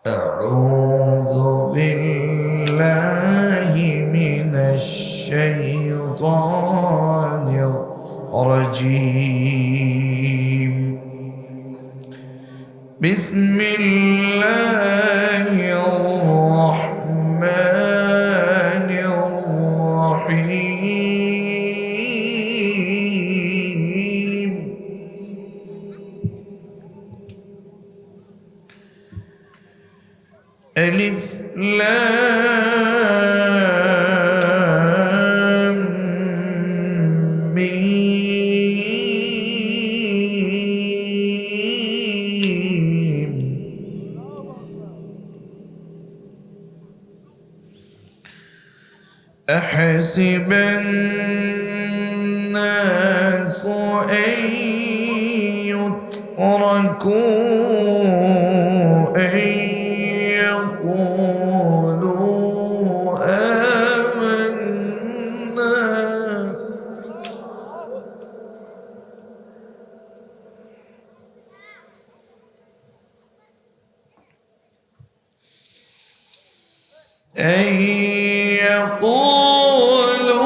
أعوذ بالله من الشيطان الرجيم. بسم الله الرحمن الرحيم. ألف لام ميم. أحسب الناس أن يتركوا أن يقولوا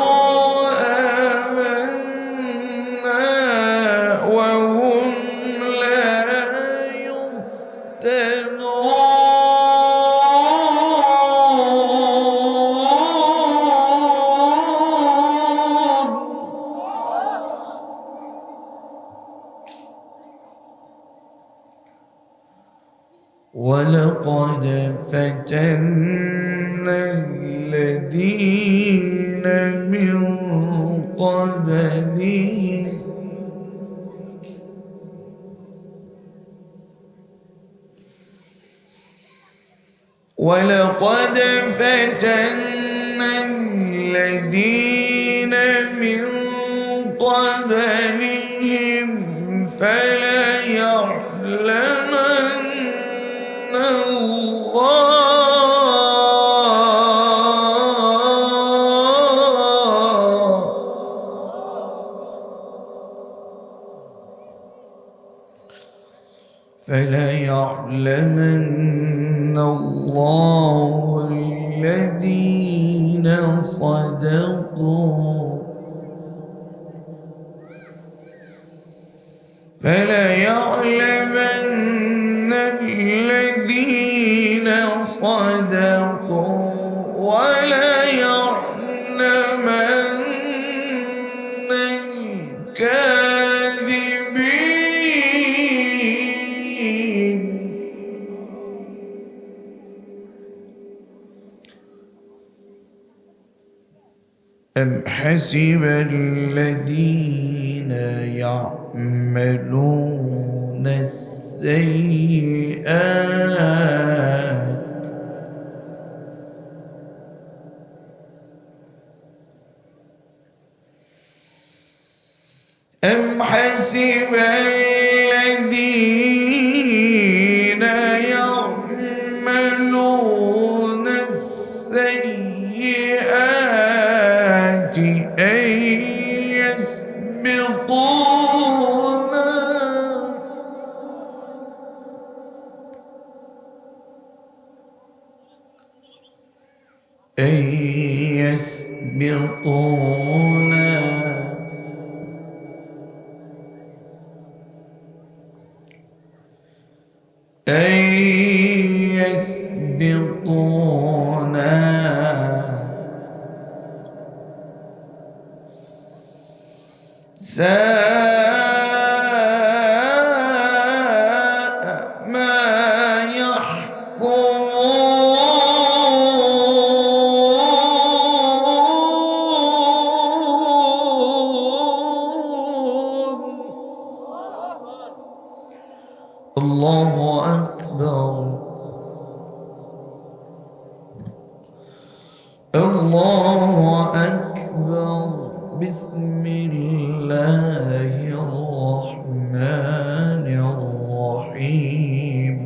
آمنا وهم لا يفتنون. ولقد فتنا الذين من قبلهم فليعلمن الله الذين صدقوا وليعلمن الكاذبين. أم حسب الذين يعملون السيئات أم حسب الذين يعملون السيئات أن يسبقونا ساء ما يحكمون. الله أكبر. الله أكبر. بسم الله الرحمن الرحيم.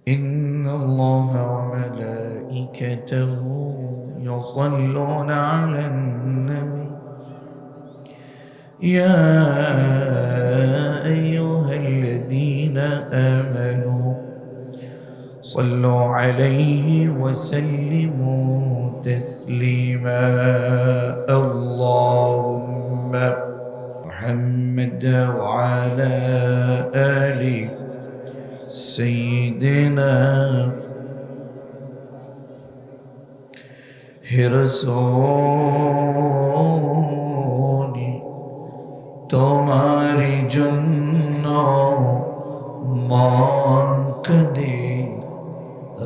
إن الله وملائكته يصلون على النبي يا أيها الذين آمنوا صلوا عليه وسلموا تسليما اللهم محمد وعلى آل سيدنا رسول তোমারি জন্য মন কাঁদে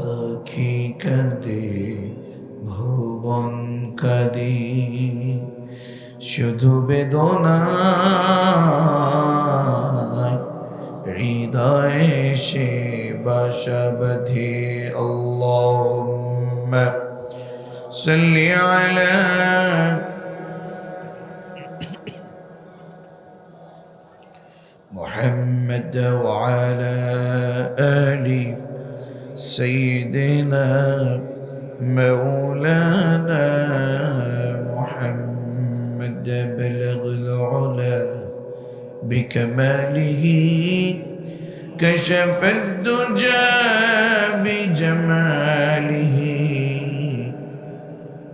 আখি কাঁদে ভুবন কাঁদে শুধু বেদনায় হৃদয়ে সে বাসা বাঁধে আল্লাহুম্মা সাল্লি আলা محمد وعلى آل سيدنا مولانا محمد بلغ العلا بكماله كشف الدجى بجماله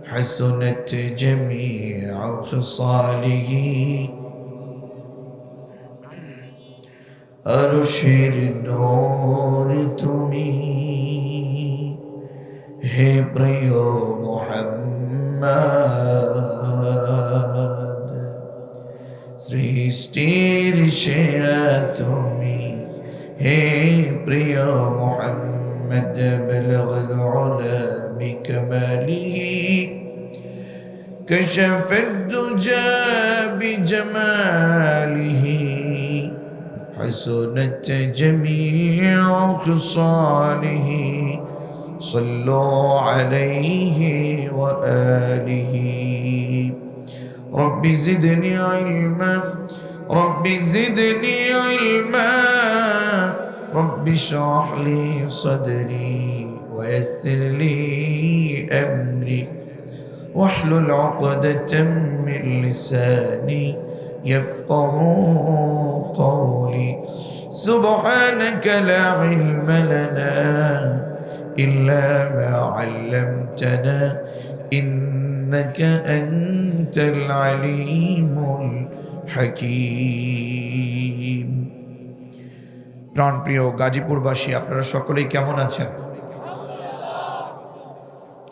حسنت جميع خصاله আরশের নূর তুমি হে প্রিয় মুহাম্মদ সৃষ্টির সেরা তুমি হে প্রিয় মুহাম্মদ বলগল উলা বিকমালিহি كشف الدجى بجماله حسنت جميع خصاله صلوا عليه وآله رب زدني علما رب زدني علما رب اشرح لي صدري ويسر لي أمري واحلل عقدة من لساني يفقه قولي سبحانك لا علم لنا إلا ما علمتنا إنك أنت العليم الحكيم প্রাণপ্রিয় গাজীপুরবাসী আপনারা সকলেই কেমন আছেন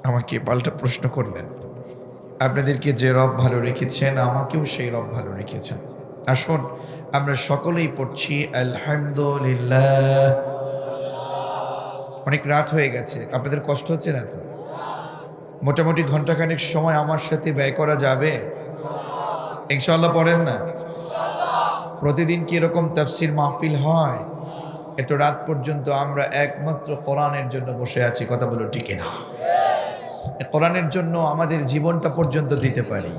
আমাকে পাল্টা প্রশ্ন করলেন আপনাদেরকে যে রব ভালো রেখেছেন আমাকেও সেই রব ভালো রেখেছেন আসুন আমরা সকলেই পড়ছি আলহামদুলিল্লাহ অনেক রাত হয়ে গেছে আপনাদের কষ্ট হচ্ছে না তো মোটামুটি ঘন্টাখানেক সময় আমার সাথে ব্যয় করা যাবে ইনশাআল্লাহ পড়েন না প্রতিদিন কি এরকম তাফসীর মাহফিল হয় এত রাত পর্যন্ত আমরা একমাত্র কোরআনের জন্য বসে আছি কথা বলো ঠিক না কোরআনের জন্য আমাদের জীবনটা পর্যন্ত দিতে পারি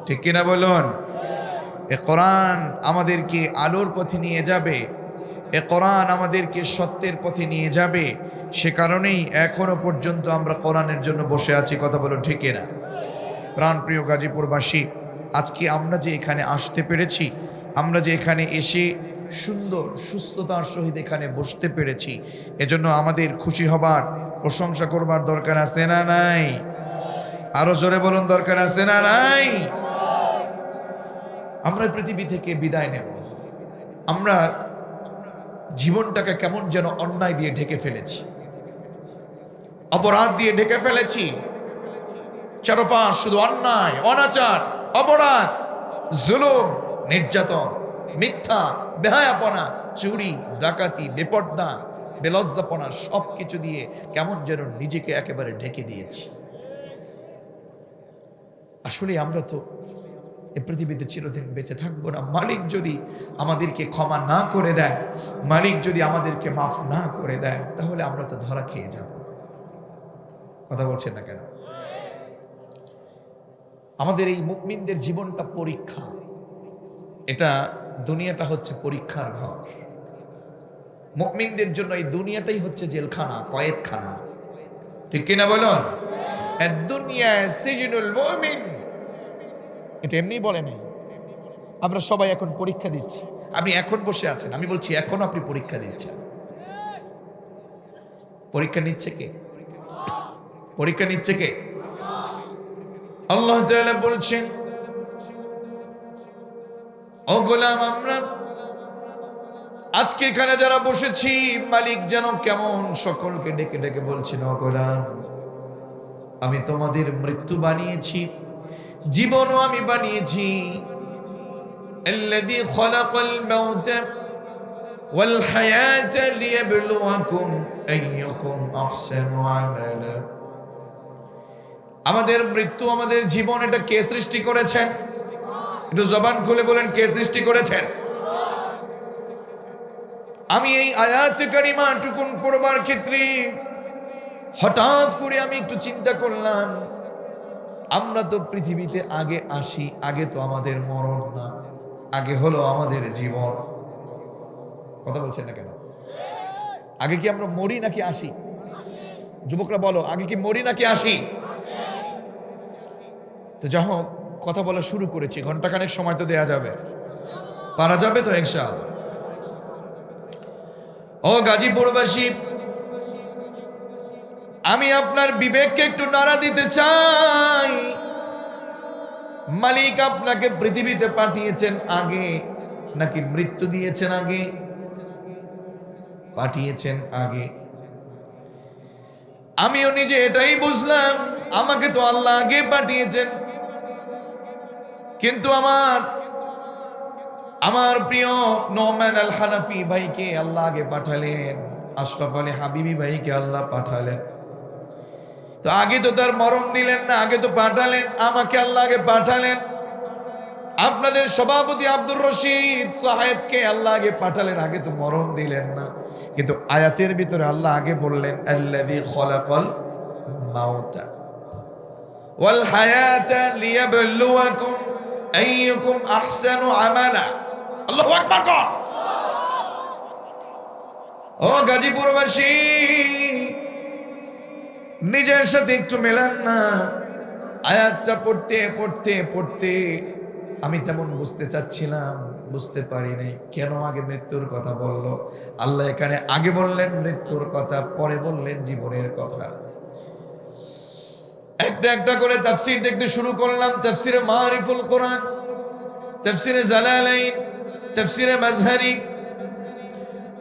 ঠিক কিনা বলুন এ কোরআন আমাদেরকে আলোর পথে নিয়ে যাবে এ কোরআন আমাদেরকে সত্যের পথে নিয়ে যাবে সে কারণেই এখনো পর্যন্ত আমরা কোরআনের জন্য বসে আছি কথা বলুন ঠিক কিনা প্রাণপ্রিয় গাজীপুরবাসী আজকে আমরা যে এখানে আসতে পেরেছি আমরা যে এখানে এসে সুন্দর সুস্থতার সহিত এখানে বসতে পেরেছি এজন্য আমাদের খুশি হবার প্রশংসা করবার দরকার আছে না নাই আরো জোরে বলুন দরকার আছে না নাই আমরা পৃথিবী থেকে বিদায় নেব আমরা জীবনটাকে কেমন যেন অন্যায় দিয়ে ঢেকে ফেলেছি অপরাধ দিয়ে ঢেকে ফেলেছি চারপাশ শুধু অন্যায় অনাচার অপরাধ জুলুম নির্যাতন মিথ্যা বেহায়াপনা চুরি ডাকাতি বেপর্দা বেলজ্জাপনা সবকিছু দিয়ে কেমন যেন নিজেকে একেবারে ঢেকে দিয়েছি আসলে আমরা তো এই পৃথিবীতে চিরদিন বেঁচে থাকবো না মালিক যদি আমাদেরকে ক্ষমা না করে দেয় মালিক যদি আমাদেরকে মাফ না করে দেয় তাহলে আমরা তো ধরা খেয়ে যাব কথা বলছেন না কেন আমাদের এই মুমিনদের জীবনটা পরীক্ষা এটা দুনিয়াটা হচ্ছে পরীক্ষার ঘর মুমিনদের জন্য এই দুনিয়াটাই হচ্ছে জেলখানা কয়েদখানা ঠিক কিনা বলুন দুনিয়া সিজনুল মুমিন এটা এমনি বলে নাই আমরা সবাই এখন পরীক্ষা দিচ্ছি। আপনি এখন বসে আছেন, আমি বলছি এখন আপনি পরীক্ষা দিচ্ছেন। পরীক্ষা নিচ্ছে কে? পরীক্ষা নিচ্ছে কে? আল্লাহ তাআলা বলছেন, ও গোলাম, আমরা আজকে এখানে যারা বসেছি, মালিক যেন কেমন সকলকে ডেকে ডেকে বলছেন, ও গোলাম, আমি তোমাদের মৃত্যু বানিয়েছি, জীবনও আমি বানিয়েছি। আল্লাযী খালাকাল মাউতা ওয়াল হায়াতা লিয়াবলুয়াকুম আইয়ুকুম আহসানু আমালা। আমাদের মৃত্যু, আমাদের জীবন, এটা কে সৃষ্টি করেছেন? একটু জবান খুলে বলেন, কে সৃষ্টি করেছেন? আমি এই আয়াত কারিমা টুকুন পড়বার ক্ষেত্রে হঠাৎ করে আমি একটু চিন্তা করলাম, আমরা তো পৃথিবীতে আগে আসি, আগে তো আমাদের মরণ না, আগে হলো আমাদের জীবন। কথা বলছেন না কেন? আগে কি আমরা মরি নাকি আসি? যুবকরা বলো, আগে কি মরি নাকি আসি? তো যা হোক, কথা বলা শুরু করেছি, ঘন্টাখানেক সময় তো দেয়া যাবে, পারা যাবে তো ইনশাআল্লাহ। ও গাজীপুরবাসী, আমি আপনার বিবেককে একটু নাড়া দিতে চাই। মালিক আপনাকে পৃথিবীতে পাঠিয়েছেন আগে নাকি মৃত্যু দিয়েছেন আগে? পাঠিয়েছেন আগে। আমিও নিজে এটাই বুঝলাম, আমাকে তো আল্লাহ আগে পাঠিয়েছেন, কিন্তু আমার প্রিয় নোমান আল হানাফি ভাইকে আল্লাহ আগে পাঠালেন, আশরাফ আলী হাবিবি ভাইকে আল্লাহ পাঠালেন। তো আগে তো তার মরণ দিলেন না, আগে তো পাঠালেন, আমাকে আল্লাহ আগে পাঠালেন। আপনাদের সভাপতি আব্দুর রশিদ সাহেবকে আল্লাহ আগে পাঠালেন, আগে তো মরণ দিলেন না। কিন্তু আয়াতের ভিতরে আল্লাহ আগে বললেন, আল্লাযী খালাকাল মাউতা ওয়াল হায়াতা লিয়াবলুয়াকুম আইয়ুকুম আহসানু আমালা। আল্লাহু আকবার কর। ও গাজীপুরবাসী, নিজের সাথে একটু মেলান না। আয়াতটা পড়তে পড়তে পড়তে আমি তেমন বুঝতে চাচ্ছিলাম, বুঝতে পারি নাই কেন আগে মৃত্যুর কথা বলল। আল্লাহ এখানে আগে বললেন মৃত্যুর কথা, পরে বললেন জীবনের কথা। একটা একটা করে তাফসীর দেখতে শুরু করলাম। তাফসীরে মারিফুল কোরআন, তাফসীরে জালালাইন, তাফসীরে মাযহারি,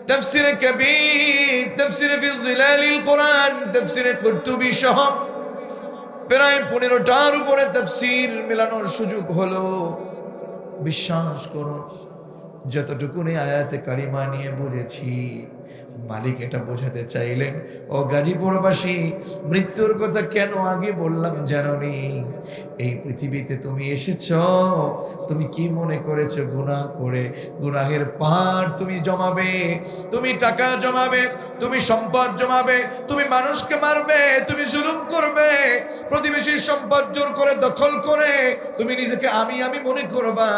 তাফসীরে কবীর, তাফসীরে ফি জিলালিল কোরআন, তাফসীরে কুরতুবী সহ প্রায় 15টার উপরে তাফসীর মেলানোর সুযোগ হলো। বিশ্বাস করুন, যতটুকুনি আয়াতে কারিমা নিয়ে বুঝেছি, মালিক এটা বোঝাতে চাইলেন, ও গাজীপুরবাসী, মৃত্যুর কথা কেন আগে বললাম জানোনি? এই পৃথিবীতে তুমি এসেছ, তুমি কি মনে করেছো গুনাহ করে গুনাহের পাহাড় তুমি জমাবে, তুমি টাকা জমাবে, তুমি সম্পদ জমাবে, তুমি মানুষকে মারবে, তুমি জুলুম করবে, প্রতিবেশীর সম্পদ জোর করে দখল করে তুমি নিজেকে আমি মনে করবা।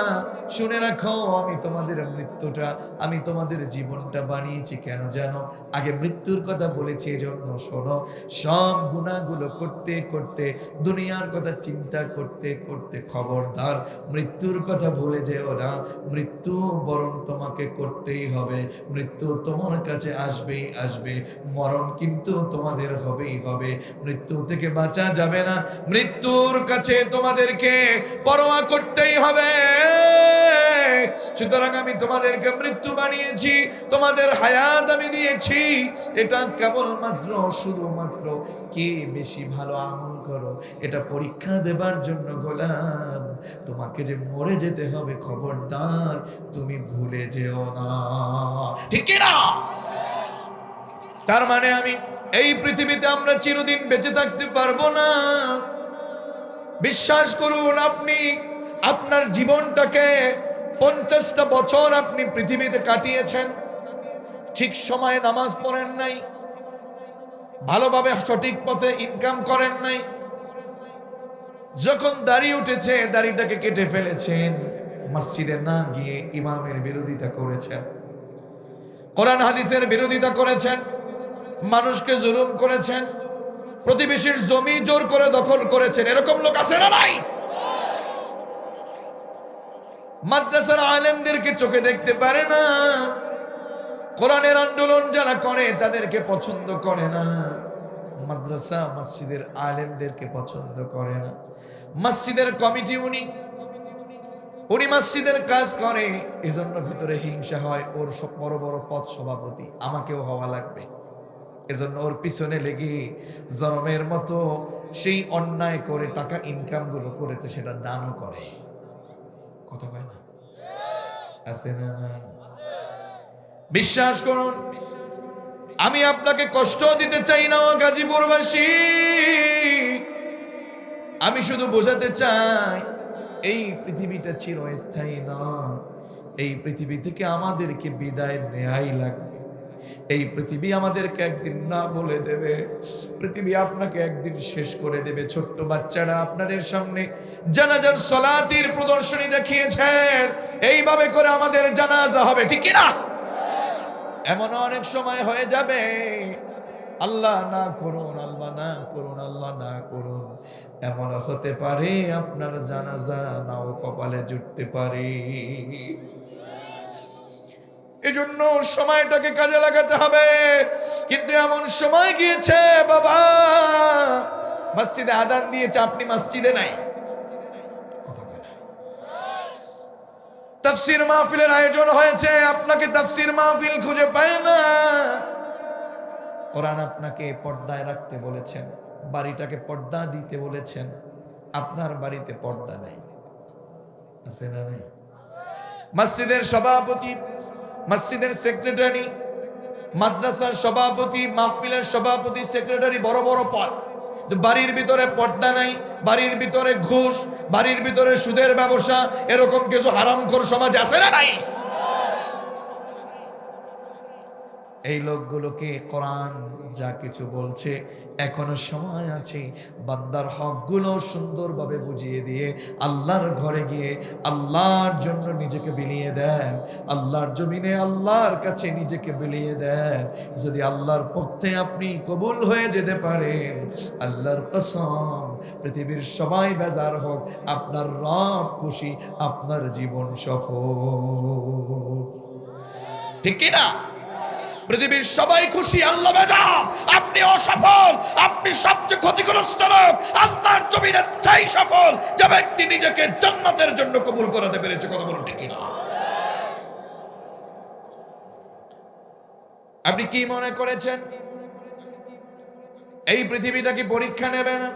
শুনে রাখো, আমি তোমাদের মৃত্যুটা, আমি তোমাদের জীবনটা বানিয়েছি কেন জানো? আগে মৃত্যুর কথা বলেছি এজন্য। শোনো, সব গুনাহগুলো করতে করতে, দুনিয়ার কথা চিন্তা করতে করতে, খবরদার মৃত্যুর কথা ভুলে যেও না। মৃত্যু বরং তোমাকে করতেই হবে, মৃত্যু তোমার কাছে আসবেই আসবে, মরণ কিন্তু তোমাদের হবেই হবে। মৃত্যু থেকে বাঁচা যাবে না, মৃত্যুর কাছে তোমাদেরকে পরোয়া করতেই হবে। সুতরাং আমি তোমাদেরকে মৃত্যু বানিয়েছি, তোমাদের হায়াত আমি দিয়েছি। এটা কেবলমাত্র শুধুমাত্র কে বেশি ভালো আমল করো এটা পরীক্ষা দেবার জন্য। গোলাম, তোমাকে যে মরে যেতে হবে, খবরদার তুমি ভুলে যেও না, ঠিক কি না? তার মানে আমি এই পৃথিবীতে আমরা চিরদিন বেঁচে থাকতে পারবো না। বিশ্বাস করুন, আপনি আপনার জীবনটাকে 50টা বছর আপনি পৃথিবীতে কাটিয়েছেন, ঠিক সময়ে নামাজ পড়েন নাই, ভালোভাবে সঠিক পথে ইনকাম করেন নাই, যখন দাড়ি উঠেছে দাড়িটাকে কেটে ফেলেছেন, মসজিদে না গিয়ে ইমামের বিরোধিতা করেছেন, কোরআন হাদিসের বিরোধিতা করেছেন, মানুষকে জুলুম করেছেন, প্রতিবেশীর জমি জোর করে দখল করেছেন। এরকম লোক আছে না নাই? মাদ্রাসার আলেমদেরকে চোখে দেখতে পারে না, কোরআনের আন্দোলন যারা করে তাদেরকে পছন্দ করে না, মাদ্রাসা মসজিদের আলেমদেরকে পছন্দ করে না। মসজিদের কমিটি উনি মসজিদের কাজ করে, এজন্য ভিতরে হিংসা হয়, ওর সব বড় বড় পদ সভাপতি, আমাকেও হওয়া লাগবে, এজন্য ওর পিছনে লেগে জরমের মতো সেই অন্যায় করে টাকা ইনকাম গুলো করেছে সেটা দানও করে। কথা কয় না? আছে না? বিশ্বাস করুন, আমি আপনাকে কষ্ট দিতে চাই না গাজীপুরবাসী, আমি শুধু বোঝাতে চাই এই পৃথিবীটা চিরস্থায়ী না। এই পৃথিবী থেকে আমাদেরকে বিদায় নেয়াই লাগবে। এই পৃথিবী আমাদেরকে একদিন না বলে দেবে, পৃথিবী আপনাকে একদিন শেষ করে দেবে। ছোট্ট বাচ্চারা আপনাদের সামনে জানাজার সালাতের প্রদর্শনী দেখিয়েছেন, এইভাবে করে আমাদের জানাজা হবে, ঠিক না? এমন অনেক সময় হয়ে যাবে, আল্লাহ না করুন, আল্লাহ না করুন, আল্লাহ না করুন, এমন হতে পারে আপনার জানাজা নাও কপালে জুটতে পারে। এজন্য সময়টাকে কাজে লাগাতে হবে। কিন্তু এমন সময় গিয়েছে বাবা, মসজিদে আযান দিয়েছে, আপনি মসজিদে নাই। তাফসীর মাহফিলের আয়োজন হয়েছে, আপনাকে তাফসীর মাহফিল খুঁজে পায় না। কোরআন আপনাকে পর্দায় রাখতে বলেছেন, বাড়িটাকে পর্দা দিতে বলেছেন, আপনার বাড়িতে পর্দা নাই। আছে না? নাই? মসজিদের সভাপতি, মসজিদের সেক্রেটারি, মাদ্রাসার সভাপতি, মাহফিলের সভাপতি, সেক্রেটারি, বড় বড় পদ, বাড়ির ভিতরে পর্দা নাই, বাড়ির ভিতরে ঘুষ, বাড়ির ভিতরে সুদের ব্যবসা, এরকম কিছু হারামখোর সমাজ আছে না? নাই? এই লোকগুলোকে কোরআন যা কিছু বলছে, এখনো সময় আছে বান্দার হকগুলো সুন্দরভাবে বুঝিয়ে দিয়ে আল্লাহর ঘরে গিয়ে আল্লাহর জন্য নিজেকে বিলিয়ে দেন, আল্লাহর জমিনে আল্লাহর কাছে নিজেকে বিলিয়ে দেন। যদি আল্লাহর পথে আপনি কবুল হয়ে যেতে পারেন, আল্লাহর কসম, পৃথিবীর সবাই বেজার হোক, আপনার রব খুশি, আপনার জীবন সফল। ঠিক কি না? পৃথিবীর সবাই খুশি, আল্লাহ বেজার, আপনি অসফল, আপনি সবচেয়ে ক্ষতিগ্রস্ত লোক। আল্লাহর জমিনে চাই সফল যে ব্যক্তি নিজেকে জান্নাতের জন্য কবুল করাতে পেরেছে। কথা বলুন ঠিক না? আপনি কি মনে করেছেন এই পৃথিবীটা কি পরীক্ষা নেবে না?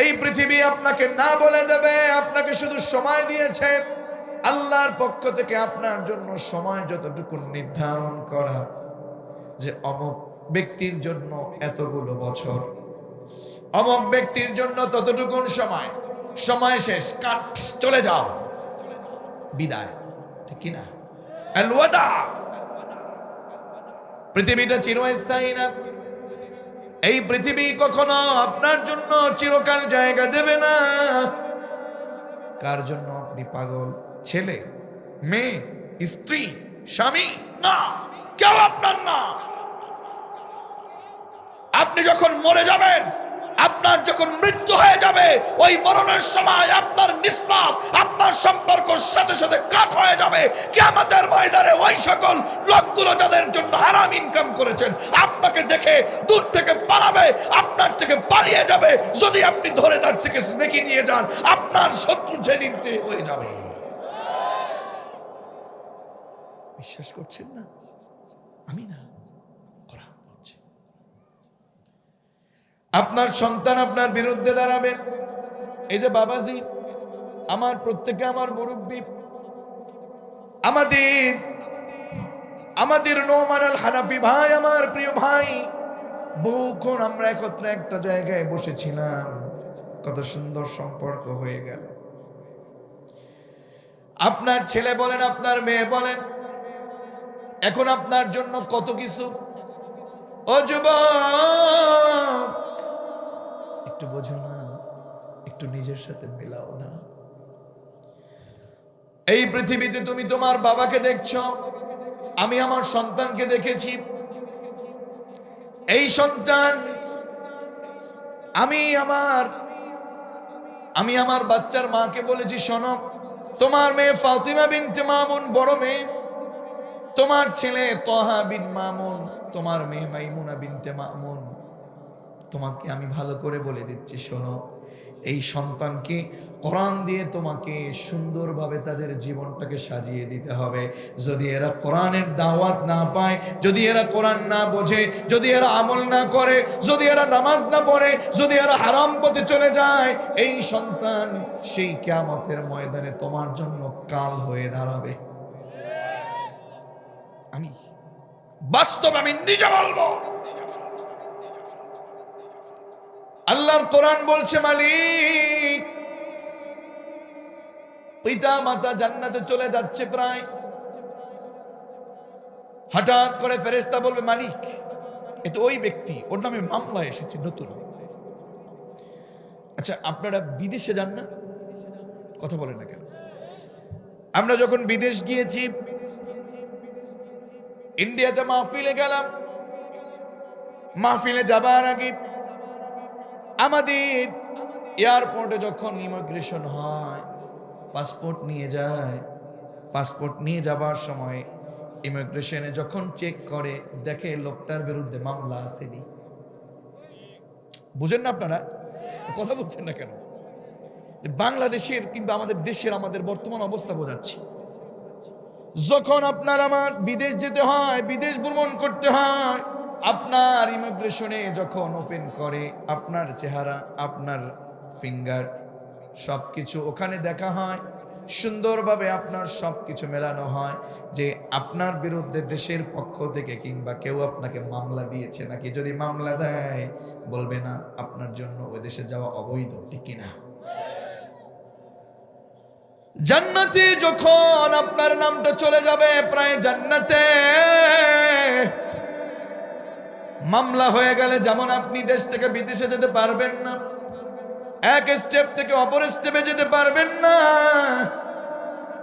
এই পৃথিবী আপনাকে না বলে দেবে, আপনাকে শুধু সময় দিয়েছে। আল্লাহর পক্ষ থেকে আপনার জন্য সময় যতটুকু নির্ধারণ করা, যে অমুক ব্যক্তির জন্য এতগুলো বছর, অমুক ব্যক্তির জন্য ততটুকু সময়, সময় শেষ, কাট, চলে যাও, বিদায়, ঠিক কি না? আল-ওয়াদা। পৃথিবীটা চিরস্থায়ী না। এই পৃথিবী কখনো আপনার জন্য চিরকাল জায়গা দেবে না। কার জন্য আপনি পাগল? ছেলে, মেয়ে, স্ত্রী, স্বামী? না, কেউ আপনার না। আপনি যখন মরে যাবেন, আপনার যখন মৃত্যু হয়ে যাবে, ওই মরণের সময় আপনার নিসবত, আপনার সম্পর্ক সাথে সাথে কাট হয়ে যাবে। কিয়ামতের ময়দানে ওই সকল লোকগুলো যাদের জন্য হারাম ইনকাম করেছেন, আপনাকে দেখে দূর থেকে পালাবে, আপনার থেকে পালিয়ে যাবে। যদি আপনি ধরে তার থেকে স্নেকি নিয়ে যান, আপনার শত্রু সেদিন হয়ে যাবে। বিশ্বাস করছেন না? আমি না, কোরআন বলছে। আপনার সন্তান আপনার বিরুদ্ধে দাঁড়াবে। এই যে বাবাজি, আমার প্রত্যেকে আমার মুরব্বী, আমাদের নোমান আল হানাফি ভাই, আমার প্রিয় ভাই, বহুক্ষণ আমরা একত্রে একটা জায়গায় বসেছিলাম, কত সুন্দর সম্পর্ক হয়ে গেল। আপনার ছেলে বলেন, আপনার মেয়ে বলেন, এখন আপনার জন্য কত কিছু। ও যুবক, একটু বোঝো না, একটু নিজের সাথে মেলাও না। এই পৃথিবীতে তুমি তোমার বাবাকে দেখছো, আমি আমার সন্তানকে দেখেছি। এই সন্তান, আমি আমার বাচ্চার মাকে বলেছি, শোনো, তোমার মেয়ে ফাতিমা বিনতে মামুন বড় মেয়ে, তোমার ছেলে তহা বিন মামুন, তোমার মেয়ে মাইমুনা বিনতে মামুন। তোমাকে আমি ভালো করে বলে দিচ্ছি, শোনো, এই সন্তানকে কোরআন দিয়ে তোমাকে সুন্দরভাবে তাদের জীবনটাকে সাজিয়ে দিতে হবে। যদি এরা কোরআনের দাওয়াত না পায়, যদি এরা কোরআন না বোঝে, যদি এরা আমল না করে, যদি এরা নামাজ না পড়ে, যদি এরা হারাম পথে চলে যায়, এই সন্তান সেই কিয়ামতের ময়দানে তোমার জন্য কাল হয়ে দাঁড়াবে। আমি বাস্তব, আমি নিজে বলবো। আল্লাহর কোরআন বলছে, মালিক পিতা মাতা জান্নাতে চলে যাচ্ছে প্রায়, হঠাৎ করে ফেরেশতা বলবে, মালিক এ তো ওই ব্যক্তি, ওর নামে মামলা এসেছে নতুন। আচ্ছা, আপনারা বিদেশে যান না, কথা বলেন না কেন? আমরা যখন বিদেশ গিয়েছি, ইন্ডিয়াতে মাহফিলে গেলাম, মাহফিলে যাবার আগে আমাদের এয়ারপোর্টে যখন ইমিগ্রেশন হয়, পাসপোর্ট নিয়ে যায়, পাসপোর্ট নিয়ে যাবার সময় ইমিগ্রেশনে যখন চেক করে, দেখে লোকটার বিরুদ্ধে মামলা আসেনি। বুঝেন না আপনারা? কথা বলছেন না কেন? বাংলাদেশের কিংবা আমাদের দেশের, আমাদের বর্তমান অবস্থা বোঝাচ্ছি। যখন আপনার আমার বিদেশ যেতে হয়, বিদেশ ভ্রমণ করতে হয়, আপনার ইমিগ্রেশনে যখন ওপেন করে, আপনার চেহারা, আপনার ফিঙ্গার সবকিছু ওখানে দেখা হয়, সুন্দরভাবে আপনার সবকিছু মেলানো হয় যে আপনার বিরুদ্ধে দেশের পক্ষ থেকে কিংবা কেউ আপনাকে মামলা দিয়েছে নাকি। যদি মামলা দেয়, বলবে না আপনার জন্য ওই দেশে যাওয়া অবৈধ, ঠিক কিনা? জান্নাতে যখন আপনার নামটা চলে যাবে প্রায় জান্নাতে, মামলা হয়ে গেলে যেমন আপনি দেশ থেকে বিদেশে যেতে পারবেন না, এক স্টেপ থেকে অপর স্টেপে যেতে পারবেন না,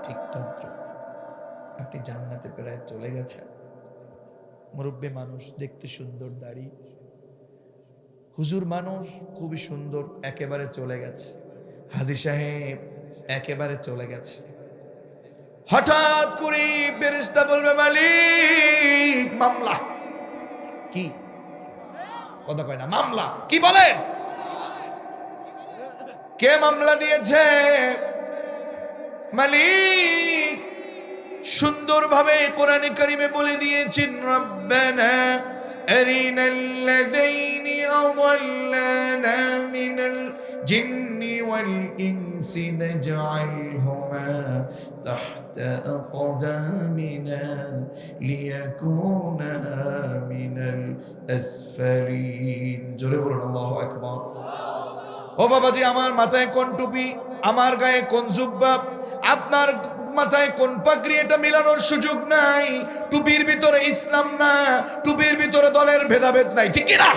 ঠিক তদ্রুপ আপনি জান্নাতে প্রায় চলে গেছেন। মুরব্বী মানুষ, দেখতে সুন্দর, দাড়ি, হুজুর মানুষ খুবই সুন্দর, একেবারে চলে গেছে। হাজী সাহেব একেবারে চলে গেছে। হঠাৎ করে ফেরেশতা বলবে, মালিক মামলা। কি কথা কয় না? মামলা কি বলেন? কে মামলা দিয়েছে? মালিক সুন্দরভাবে কোরআনে কারিমে বলে দিয়েছেন, রব্বানা আরিনাল্লাযীনি আযাল্লানা মিনাল জিন্নি ওয়াল ইনসি নাজআলহুমা তাহতা আকদামিনা লিয়াকুনা মিনাল আসফালিন। জোরে বলুন আল্লাহু আকবার। ও বাবাজি, আমার মাথায় কোন টুপি, আমার গায়ে কোন জুব্বা, আপনার মাথায় কোন পাগড়ি, এটা মিলানোর সুযোগ নাই। টুপির ভিতরে ইসলাম না, টুপির ভিতরে দলের ভেদাভেদ নাই, ঠিক কিনা?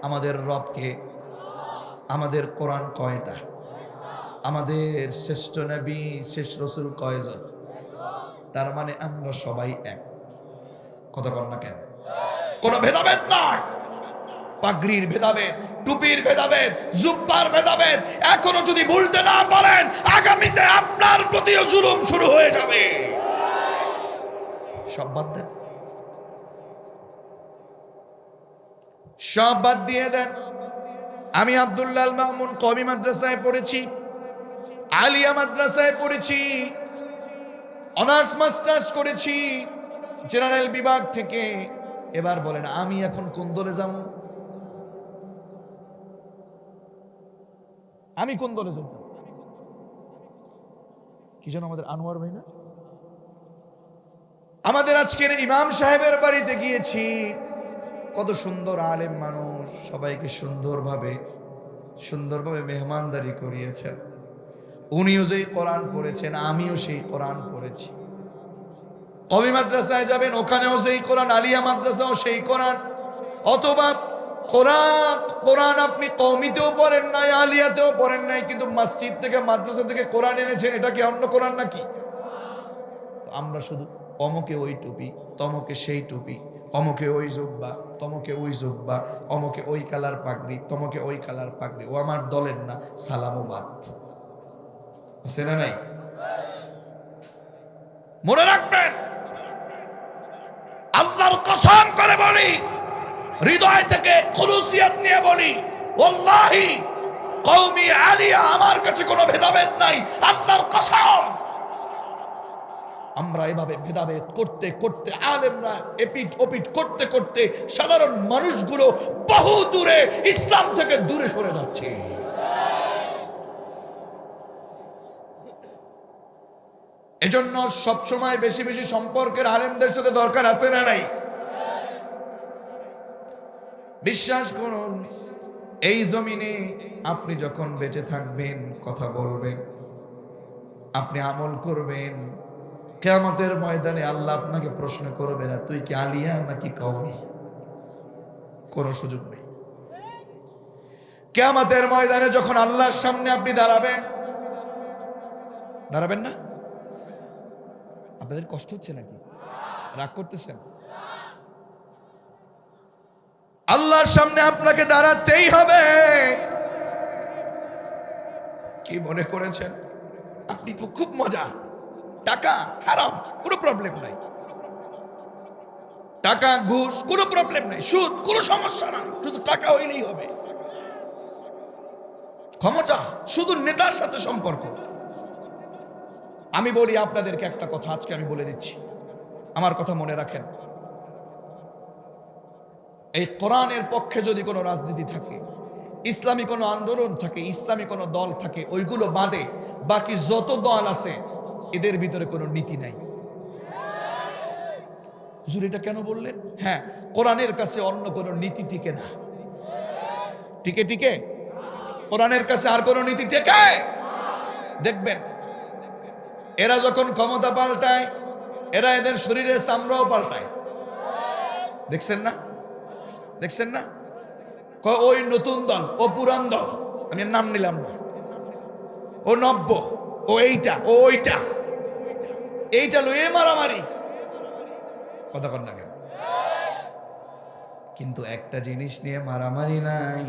আমাদের রবকে, আমাদের কোরআন কয়টা, আমাদের শ্রেষ্ঠ নবী শেষ রাসূল কয়জন? তার মানে আমরা সবাই এক। কথা বল না কেন? কোনো ভেদাভেদ নাই। পাগড়ির ভেদাভেদ, টুপির ভেদাভেদ, জুব্বার ভেদাভেদ এখনো যদি ভুলতে না পারেন, আগামীতে আপনার প্রতিও জুলুম শুরু হয়ে যাবে। সব বাদ দেন, সব বাদ দিয়ে দেন। আমি আব্দুল্লাহ আল মামুন কওমি মাদ্রাসায় পড়েছি, আলিয়া মাদ্রাসায় পড়েছি, অনার্স মাস্টার্স করেছি জেনারেল বিভাগ থেকে। এবার বলেন আমি এখন কোন দলে যাব? আমি কোন দলে যেতাম? কি যেন আমাদের আনোয়ার ভাই না, আমাদের আজকের ইমাম সাহেবের বাড়িতে গিয়েছি, কত সুন্দর আলেম মানুষ, সবাইকে সুন্দরভাবে মেহমানদারি করিয়েছেন। উনিও যেই কোরআন পড়েছেন, আমিও সেই কোরআন পড়েছি। কওমি মাদ্রাসায় যাবেন, ওখানেও সেই কোরআন, আলিয়া মাদ্রাসাও সেই কোরআন। অথবা কোরআন আপনি কওমিতেও পড়েন নাই, আলিয়াতেও পড়েন নাই, কিন্তু মসজিদ থেকে মাদ্রাসা থেকে কোরআন এনেছেন, এটা কি অন্য কোরআন নাকি? আমরা শুধু অমুকে ওই টুপি, তমকে সেই টুপি, অমুকে ওই জুব্বা, তমকে ওই জুব্বা, অমুকে ওই কালার পাগড়ি, তমকে ওই কালার পাগড়ি। ও আমার দলের না, সালামবাদ। আছে না নাই? মনে রাখবেন, আল্লাহর কসম করে বলি, হৃদয় থেকে খুলুসিয়ত নিয়ে বলি, ওয়াল্লাহি কওমি আলিয়া আমার কাছে কোনো ভেদাভেদ নাই, আল্লাহর কসম। আমরা এভাবে ভেদাভেদ করতে করতে, আলেমরা এপিট ওপিট করতে করতে সাধারণ মানুষগুলো বহু দূরে ইসলাম থেকে দূরে সরে যাচ্ছে। এজন্য সবসময় বেশি বেশি সম্পর্কের আলেমদের সাথে দরকার আছে না নাই? বিশ্বাস করুন, এই জমিনে আপনি যখন বেঁচে থাকবেন, কথা বলবেন, আপনি আমল করবেন, কিয়ামতের ময়দানে আল্লাহ আপনাকে প্রশ্ন করবে না তুই কি আলিয়া নাকি কওমি, কোনো সুযোগ নেই। কিয়ামতের ময়দানে যখন আল্লাহর সামনে আপনি দাঁড়াবেন, দাঁড়াবেন না? আপনাদের কষ্ট হচ্ছে নাকি? রাগ করতেছেন? আল্লাহর সামনে আপনাকে দাঁড়াতেই হবে। কি মনে করেছেন আপনি তো খুব মজা, টাকা হারাম কোনো প্রবলেম নাই, টাকা ঘুষ কোনো প্রবলেম নাই, সুদ কোনো সমস্যা না, শুধু টাকা হইলেই হবে, ক্ষমতা শুধু নেতার সাথে সম্পর্ক। আমি বলি আপনাদেরকে একটা কথা, আজকে আমি বলে দিচ্ছি, আমার কথা মনে রাখেন। এই কোরআনের পক্ষে যদি কোনো রাজনীতি থাকে, ইসলামী কোনো আন্দোলন থাকে, ইসলামী কোনো দল থাকে, ওইগুলো বাদে বাকি যত দল আছে এদের ভিতরে কোনো নীতি নাই। হুজুর এটা কেন বললেন? হ্যাঁ, কোরআনের কাছে অন্য কোনো নীতি টিকে না। টিকে টিকে কোরআনের কাছে আর কোনো নীতি টিকে? দেখবেন এরা যখন ক্ষমতা পাল্টায়, এরা এদের শরীরের চামড়াও পাল্টায়। দেখছেন না? দেখছেন না? ওই নতুন দল, ও পুরান দল, আমি নাম নিলাম না, ও নব্য, ও এইটা, ও ওইটা, এইটা লয়ে মারামারি, কথা কর না কেন? কিন্তু একটা জিনিস নিয়ে মারামারি নাই,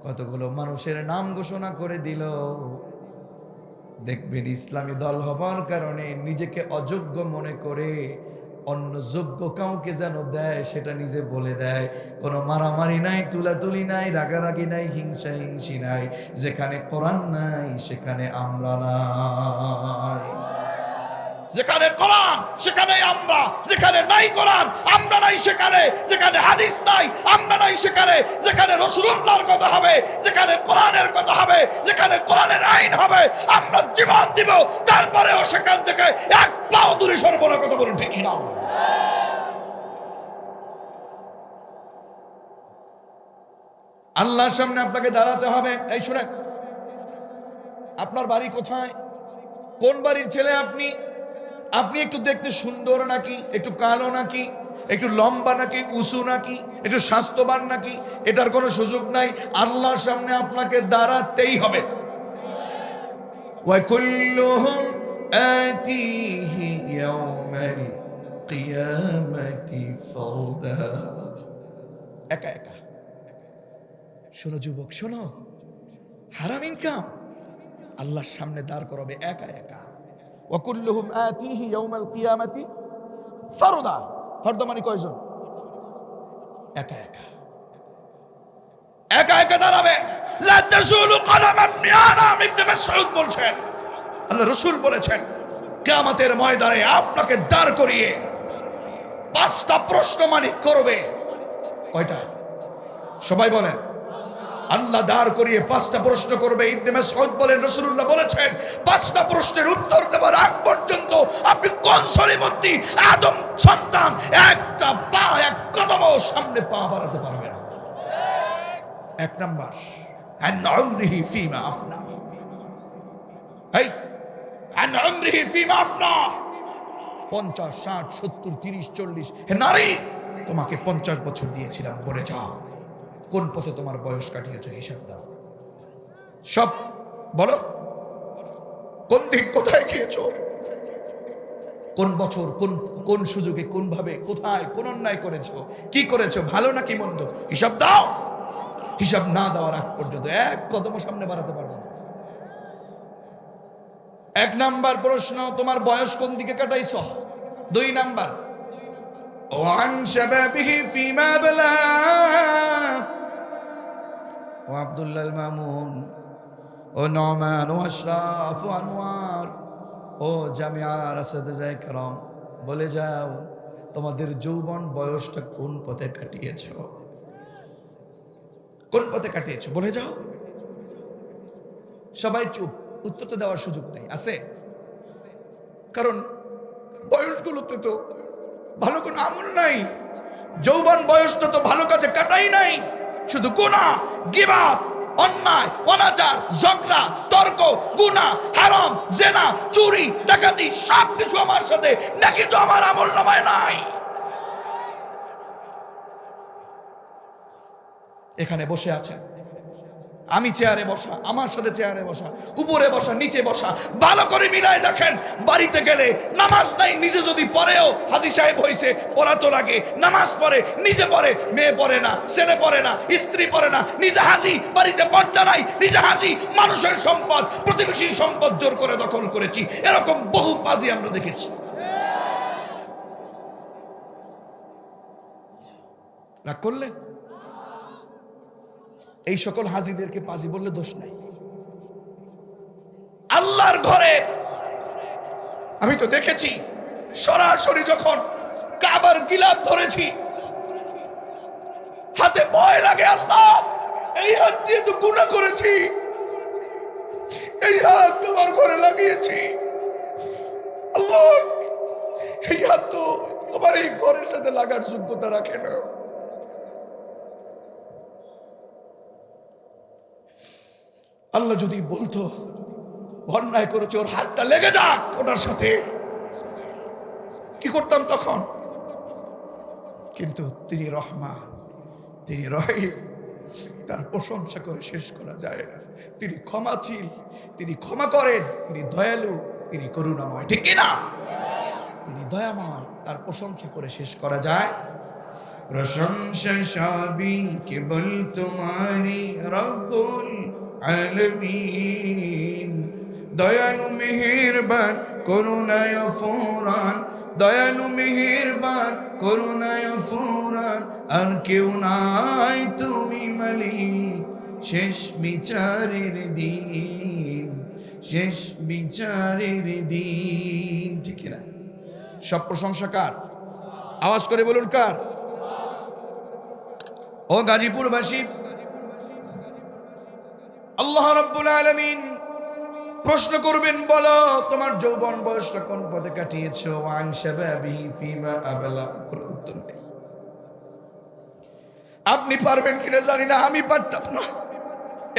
কতগুলো মানুষের নাম ঘোষণা করে দিল। দেখবেন ইসলামী দল হবার কারণে নিজেকে অযোগ্য মনে করে অন্য যোগ্য কাউকে যেন দেয়, সেটা নিজে বলে দেয়। কোনো মারামারি নাই, তুলাতুলি নাই, রাগারাগি নাই, হিংসা হিংসি নাই। যেখানে কোরআন নাই সেখানে আমরা নাই, যেখানে কোরআন সেখানে আমরা, যেখানে নাই কোরআন আমরা নাই সেখানে, যেখানে হাদিস নাই আমরা নাই সেখানে, যেখানে রাসূলুল্লাহর কথা হবে, যেখানে কোরআনের কথা হবে, যেখানে কোরআনের আইন হবে, আমরা জীবন দিব, তারপরেও সেখান থেকে এক পাও দূরে সরব না। কথা বলুন ঠিক না? আল্লাহর সামনে আপনাকে দাঁড়াতে হবে। এই শুনেন, আপনার বাড়ি কোথায়, কোন বাড়ির ছেলে আপনি? আপনি একটু দেখতে সুন্দর নাকি, একটু কালো নাকি, একটু লম্বা নাকি, উঁচু নাকি, একটু স্বাস্থ্যবান নাকি, এটার কোনো সুযোগ নাই। আল্লাহর সামনে আপনাকে দাঁড়াতেই হবে। ওয়াকুল্লুহুম আতিহি ইয়াউমাল কিয়ামাতি ফারদা। একা একা। শোনো যুবক, শোনো, হারাম ইনকাম আল্লাহর সামনে দাঁড় করাবে একা একা। ওয়াকুল্লুহুম আতিহি ইয়াউমাল কিয়ামাতি ফারদা। ফারদা মানে কয়জন? একা একা, একা একা দাঁড়াবেন। লা তাজুলু কদম ইবনে আদম, ইবনে মাসউদ বলছেন, আল্লাহ রাসূল বলেছেন, কিয়ামতের ময়দানে আপনাকে দাঁড় করিয়ে 5টা প্রশ্ন মানিক করবে। কয়টা? সবাই বলেন। আল্লাহ দাঁড় করিয়ে 5টা প্রশ্ন করবে। ইবনে মাসউদ বলেন, রাসূলুল্লাহ বলেছেন, 5টা প্রশ্নের উত্তর দেওয়ার আগ পর্যন্ত আপনি কোন সলিমতি আদম সন্তান একটা পা, এক কদমও সামনে পা বাড়াতে পারবেন না। 1 নাম্বার, আন উমরিহি ফিমা আফনা। এই আন উমরিহি ফিমা আফনা, 50, 60, 70, 30, 40, হে নারী, তোমাকে 50 বছর দিয়েছিলাম, বলে যাও কোন পথে তোমার বয়স কাটিয়েছো, হিসাব দাও। সব বলো, কোন দিন কোথায় গিয়েছো, কোন বছর, কোন সুযোগে, কোন ভাবে, কোথায়, কোন অন্যায় করেছো, কি করেছো, ভালো নাকি মন্দ, হিসাব দাও। হিসাব না দেওয়ার আগ পর্যন্ত এক কদম সামনে বাড়াতে পারবে না। এক নাম্বার প্রশ্ন, তোমার বয়স কোন দিকে কাটাইছ? 2 নাম্বার, ওয়ান শাবাবিহি ফিমা বালা। ও আব্দুল্লাহ মামুন, ও নওমান, ও আশরাফ, ও আনোয়ার, ও জামিয়ার আসাতিজায়ে কেরাম, বলে যাও তোমাদের যৌবন বয়সটা কোন পথে কাটিয়েছ? কোন পথে কাটিয়েছ বলে যাও। সবাই চুপ, উত্তর তো দেওয়ার সুযোগ নেই। আছে? কারণ বয়সগুলোতে তো ভালো কোনো আমল নাই। যৌবন বয়সটা তো ভালো কাজে কাটাই নাই, শুধু গুনাহ, গীবাত, অন্যায়, অনাচার, ঝগড়া, তর্ক, গুনাহ, হারাম, জেনা, চুরি, ডাকাতি, সব কিছু আমার সাথে, নাকি তো আমার আমল নামায় নাই। এখানে বসে আছেন, আমি চেয়ারে বসা, আমার সাথে চেয়ারে বসা, উপরে বসা, নিচে বসা, ভালো করে মিলায় দেখেন। বাড়িতে গেলে নামাজ নাই, নিজে যদি পড়েও হাজী সাহেব হইছে, পড়া তো লাগে। নামাজ পড়ে, নিজে পড়ে, মেয়ে পড়ে না, ছেলে পড়ে না, স্ত্রী পড়ে না, নিজে হাজী, বাড়িতে পর্দা নাই, নিজে হাজী, মানুষের সম্পদ, প্রতিবেশীর সম্পদ জোর করে দখল করেছি। এরকম বহু পাজি আমরা দেখেছি। রাগ করলেন? এই সকল হাজীদেরকে পাজি বললে দোষ নাই। আল্লাহর ঘরে আমি তো দেখেছি সরাসরি যখন কাবার গিলাফ ধরেছি, হাতে ভয় লাগে, আল্লাহ এই হাত দিয়ে তো গুনাহ করেছি, এই হাত তোমার ঘরে লাগিয়েছি, আল্লাহ এই হাত তো তোমার এই ঘরের সাথে লাগার যোগ্যতা রাখে না। আল্লাহ যদি বলতো অন্যায় করেছে, ওর হাতটা লেগে যাক ওটার সাথে, কি করতাম তখন? কিন্তু তিনি রহমান, তিনি রহিম, তার প্রশংসা করে শেষ করা যায় না। তিনি ক্ষমাশীল, তিনি ক্ষমা করেন, তিনি দয়ালু, তিনি করুণাময়, ঠিক কিনা? তিনি দয়াময়, তার প্রশংসা করে শেষ করা যায়। প্রশংসা সবই কেবল তোমারই রব্বুল আলামিন, দয়ালু মেহেরবান করুণায় ফুরান, দয়ালু মেহেরবান করুণায় ফুরান, আর কেউ নাই তুমি মালিক শেষ বিচারের দিন, শেষ বিচারের দিন, ঠিক না? সব প্রশংসা কার? আওয়াজ করে বলুন কার? ও গাজীপুরবাসী, আল্লাহ রাব্বুল আলামিন প্রশ্ন করবেন, বলো তোমার যৌবন বয়সটা কোন পথে কাটিয়েছো? ওয়ান শাবাবি ফিমা আবলা। কোনো উত্তর নেই। আপনি পারবেন কিনা জানি না, আমি পারতাম না।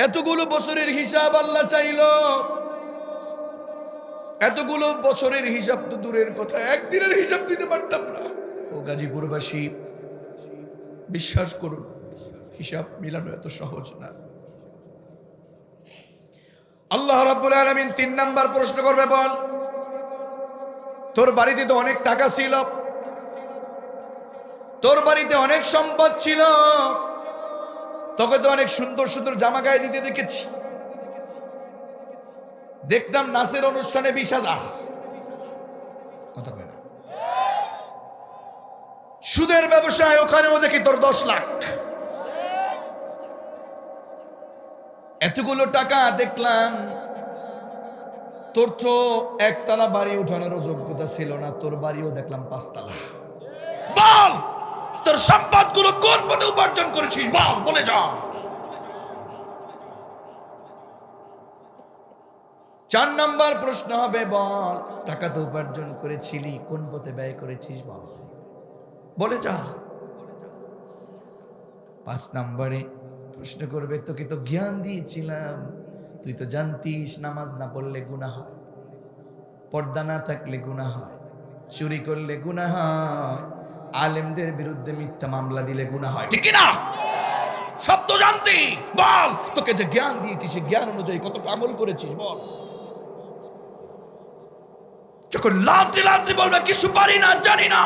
এতগুলো বছরের হিসাব আল্লাহ চাইলো, এতগুলো বছরের হিসাব তো দূরের কথা, একদিনের হিসাব দিতে পারতাম না। ও গাজীপুরবাসী, বিশ্বাস করুন, হিসাব মিলানো এত সহজ না। আল্লাহ রাব্বুল আলামিন 3 নাম্বার প্রশ্ন করবে, বল তোর বাড়িতে তো অনেক টাকা ছিল, তোর বাড়িতে অনেক সম্পদ ছিল, তোকে তো অনেক সুন্দর সুন্দর জামা গায়ে দিতে দেখেছি, দেখতাম নাচের অনুষ্ঠানে 20,000, কথা বলে না। সুদের ব্যবসায় ওখানেও দেখি তোর 10 লাখ। এতগুলো টাকা দেখলাম, তোর তো একতলা বাড়ি উঠানোর যোগ্যতা ছিল না, তোর বাড়িও দেখলাম 5 তলা। বল তোর সম্পদগুলো কোন পথে উপার্জন করেছিস, বল, বলে যা। 4 নাম্বার প্রশ্ন হবে, বল টাকা তো উপার্জন করেছিলি, কোন পথে ব্যয় করেছিস, বল, বলে যা। 5 নাম্বারে প্রশ্ন করবে, তোকে তো জ্ঞান দিয়েছিলাম, তুই তো জানতিস নামাজ না পড়লে গুনাহ হয়, পর্দা না থাকলে গুনাহ হয়, চুরি করলে গুনাহ হয়, আলেমদের বিরুদ্ধে মিথ্যা মামলা দিলে গুনাহ হয়, ঠিক না? সব তো জানতি, বল তোকে যে জ্ঞান দিয়েছি সে জ্ঞান অনুযায়ী কতটা আমল করেছিস, বল। যখন লাত্রি লাত্রি বলবে কিছু পারি না, জানি না,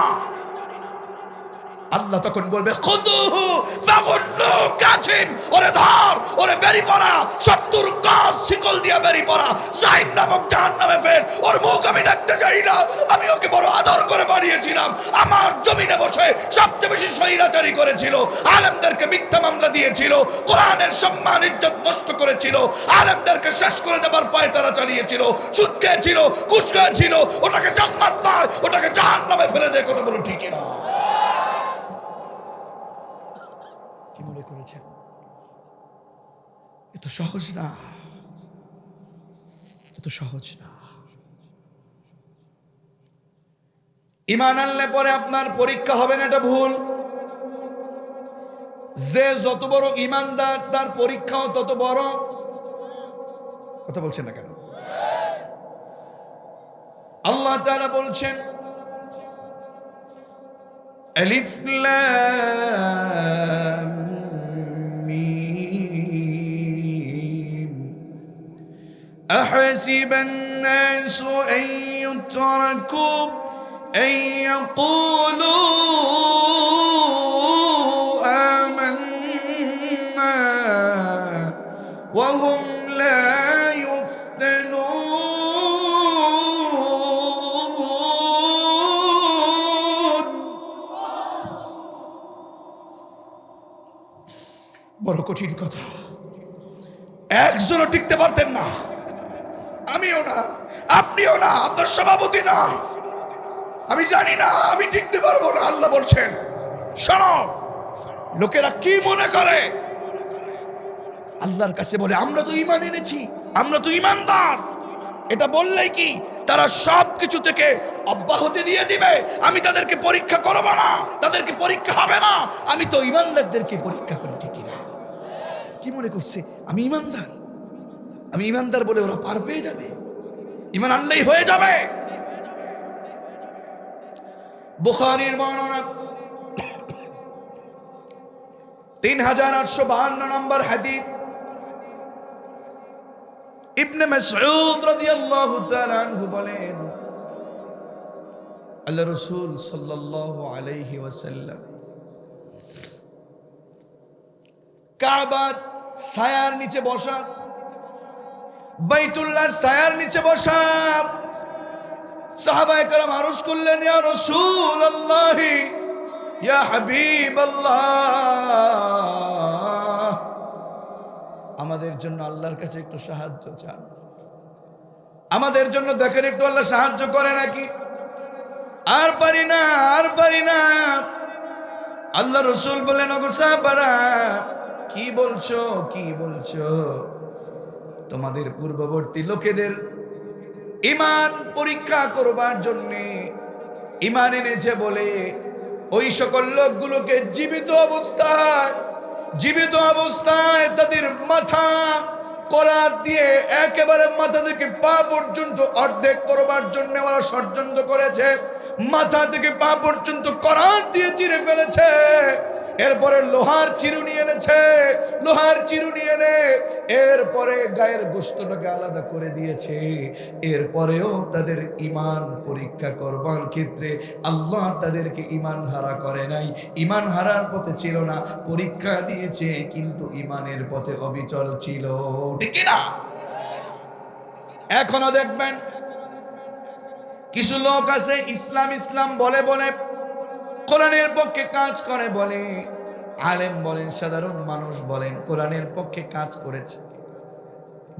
আল্লাহ তখন বলবে খুযুহু ফাগুল্লু কাছিন, ওরে ধর, ওরে বেরি পড়া, 70 গাছ শিকল দিয়া বেরি পড়া, জাহিম নামক জাহান্নামে ফেল। ওর মুখ আমি দেখতে চাই না, আমি ওকে বড় আদর করে বানিয়েছিলাম। আমার জমিনে বসে সবচেয়ে বেশি স্বৈরাচারী করেছিল, আলেমদেরকে মিথ্যা মামলা দিয়েছিল, কোরআনের সম্মান ইজ্জত নষ্ট করেছিল, আলেমদেরকে শেষ করে দেবার পায়তারা চালিয়েছিল, সুদ খেয়েছিল, ঘুষ খেয়েছিল। ওটাকে জান্নাত নয়, ওটাকে জাহান্নামে ফেলে দেয়। কথা বলো ঠিক না? কি মনে করেছেন এত সহজ না? এত সহজ না। ঈমান আনলে পরে আপনার পরীক্ষা হবে না, এটা ভুল। যে যত বড় ঈমানদার তার পরীক্ষাও তত বড়। কথা বলছেন না কেন? আল্লাহ তাআলা বলছেন আলিফ লাম মিম আহসিবান নাসু আন ইউতরাকু আন ইয়াকুলু আমান্না ওয়া হুম লা বড় কঠিন কথা। একজনও টিকতে পারতেন না, আমিও না, আপনিও না, আপনার সভাপতি না, আমি জানি না, আমি টিকতে পারবো না। আল্লাহ বলছেন শোনো, লোকেরা কি মনে করে? আল্লাহর কাছে বলে আমরা তো ঈমান এনেছি, আমরা তো ঈমানদার। এটা বললেই কি তারা সব কিছু থেকে অব্যাহতি দিয়ে দিবে? আমি তাদেরকে পরীক্ষা করব না, তাদেরকে পরীক্ষা হবে না। আমি তো ঈমানদারদেরকে পরীক্ষা করি, ঠিক না? কি মনে করছে আমি ঈমানদার? আমি ঈমানদার বলে ওরা পার পেয়ে যাবে? ঈমান আনলেই হয়ে যাবে? বুখারীর বর্ণনা 3852 নম্বর হাদিস, ইবনে মাসউদ রাদিয়াল্লাহু তাআলা আনহু বলেন আল্লাহ রাসূল সাল্লাল্লাহু আলাইহি ওয়াসাল্লাম কাবার ছায়ার নিচে বসা, বাইতুল্লাহর ছায়ার নিচে বসা। সাহাবায়ে কেরাম আরজ করলেন ইয়া রাসূলুল্লাহ, ইয়া হাবিবাল্লাহ, আমাদের জন্য আল্লাহর কাছে একটু সাহায্য চান, আমাদের জন্য দেখেন একটু আল্লাহ সাহায্য করে নাকি। আর পারি না, আর পারি না। আল্লাহ রাসূল বলেন ওগো সাহাবারা, কি বলছো, কি বলছো? তোমাদের পূর্ববর্তী লোকেদের ঈমান পরীক্ষা করবার জন্য ঈমান এনেছে বলে ওই সকল লোকগুলোকে জীবিত অবস্থায় তাদের মাথা করাত দিয়ে একেবারে মাথা থেকে পা পর্যন্ত অর্ধেক করবার জন্য ওরা ষড়যন্ত্র করেছে। মাথা থেকে পা পর্যন্ত করাত দিয়ে চিরে ফেলেছে। এরপরে লোহার চিরুনি এনেছে, লোহার চিরুনি এনে এরপরে গায়ের গোশতটাকে আলাদা করে দিয়েছে। এরপরেও তাদের ঈমান পরীক্ষা করবার ক্ষেত্রে আল্লাহ তাদেরকে ঈমান হারা করে নাই, ঈমান হারার পথে ছিল না, পরীক্ষা দিয়েছে কিন্তু ঈমানের পথে অবিচল ছিল, ঠিক না? এখনো দেখবেন কিছু লোক আছে ইসলাম ইসলাম বলে বলে কোরআনের পক্ষে কাজ করে বলে, আলেম বলেন, সাধারণ মানুষ বলেন, কোরআনের পক্ষে কাজ করেছে,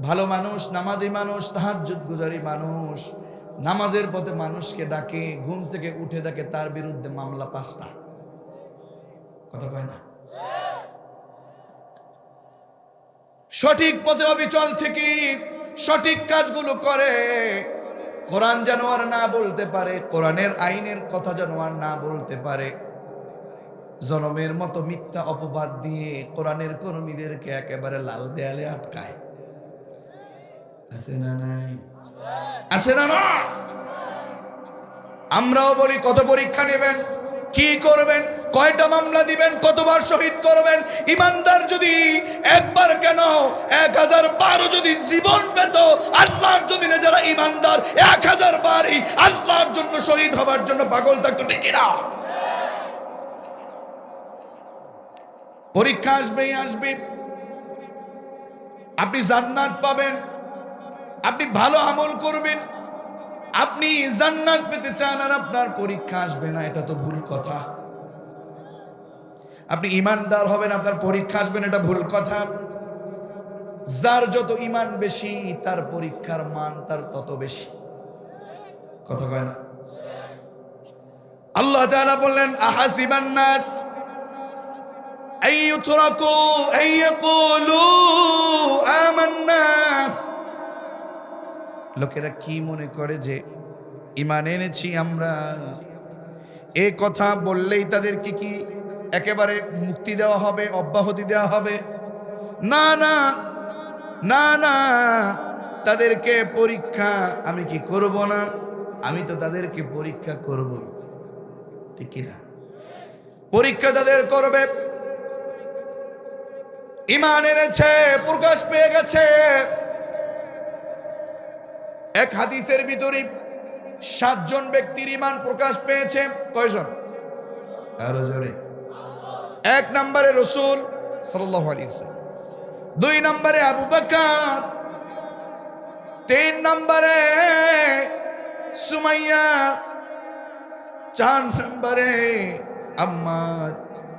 ভালো মানুষ, নামাজি মানুষ, তাহাজ্জুদ গুজারি মানুষ, নামাজের পথে মানুষকে ডাকে, ঘুম থেকে উঠে দেখে তার বিরুদ্ধে মামলা 5টা। কথা কয় না? সঠিক পথে অবিচল থেকে সঠিক কাজগুলো করে, কোরআন জানোয়ার না বলতে পারে, কোরআনের আইনের কথা জানোয়ার না বলতে পারে, জনমের মতো মিথ্যা অপবাদ দিয়ে কোরআনের কর্মীদেরকে একেবারে লাল দেয়ালে আটকায়। আছে না নাই? আছে না না? আমরাও বলি কত পরীক্ষা নেবেন, কি করবেন, কয়টা মামলা দিবেন, কতবার শহীদ করবেন। ইমানদার যদি একবার কেন 1000 বারও যদি জীবন পেত, আল্লাহর জমিনে যারা ইমানদার 1000 বারই আল্লাহর জন্য শহীদ হবার জন্য পাগল থাকতো, ঠিক না? পরীক্ষা আসবেই আসবে, আপনি জান্নাত পাবেন, আপনি ভালো আমল করবেন, আপনি জান্নাত পেতে চান আর আপনার পরীক্ষা আসবে না, এটা তো ভুল কথা। আপনি ইমানদার হবেন, আপনার পরীক্ষা আসবে না, এটা ভুল কথা। যার যত ইমান বেশি তার পরীক্ষার মান তার তত বেশি। কথা কয় না? আল্লাহ তাআলা বললেন আহাসিবান নাস আইয়ুতরাকু আইয়াকুলু আমান্না, লোকেরা কি মনে করে যে ঈমান এনেছি আমরা, এই কথা বললেই তাদেরকে কি একেবারে মুক্তি দেওয়া হবে, অব্যাহতি দেওয়া হবে? না না না না, তাদেরকে পরীক্ষা আমি কি করব না? আমি তো তাদেরকে পরীক্ষা করবই, ঠিক কি না? পরীক্ষা তাদের করবে। ঈমান এনেছে, প্রকাশ পেয়ে গেছে। এক হাদিসের ভিতরে 7 জন ব্যক্তির ঈমান প্রকাশ পেয়েছে। কয়জন? আরো জোরে। 1 নম্বরে রাসূল সাল্লাল্লাহু আলাইহি ওয়াসাল্লাম, 2 নম্বরে আবু বকর, 3 নম্বরে সুমাইয়া, 4 নম্বরে আম্মার,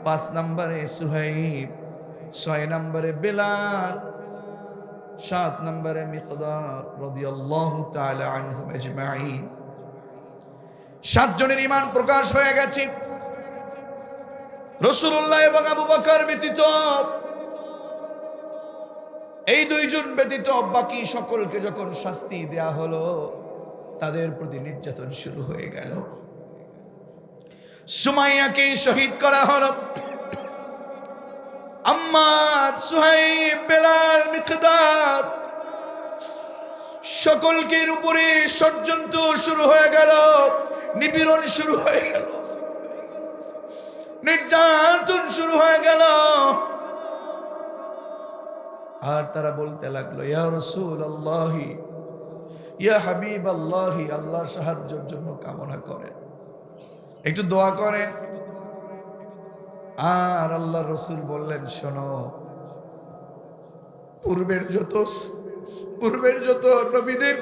5 নম্বরে সুহাইব, 6 নম্বরে বেলাল, 7 নম্বরে মিকদার রাদিয়াল্লাহু তাআলা আনহুম আজমাইন। 7 জনের ঈমান প্রকাশ হয়ে গেছে। রাসূলুল্লাহ এবং আবু বকর ব্যতীত, এই 2 জন ব্যতীত বাকি সকলকে যখন শাস্তি দেয়া হলো, তাদের প্রতি নির্যাতন শুরু হয়ে গেল। সুমাইয়াকে শহীদ করা হলো, আম্মার, সুহাইব, বেলাল, মিকদার সকলকের উপরে ষড়যন্ত্র শুরু হয়ে গেল, নিপীড়ন শুরু হয়ে গেল, নির্যাতন শুরু হয়ে গেল। আর তারা বলতে লাগলো, ইয়া রাসূলুল্লাহ, ইয়া হাবিবাল্লাহ, আল্লাহর সাহায্যের জন্য কামনা করেন, একটু দোয়া করেন। আর আল্লাহর রাসূল বললেন, শোনো, পূর্বের যত নবীদের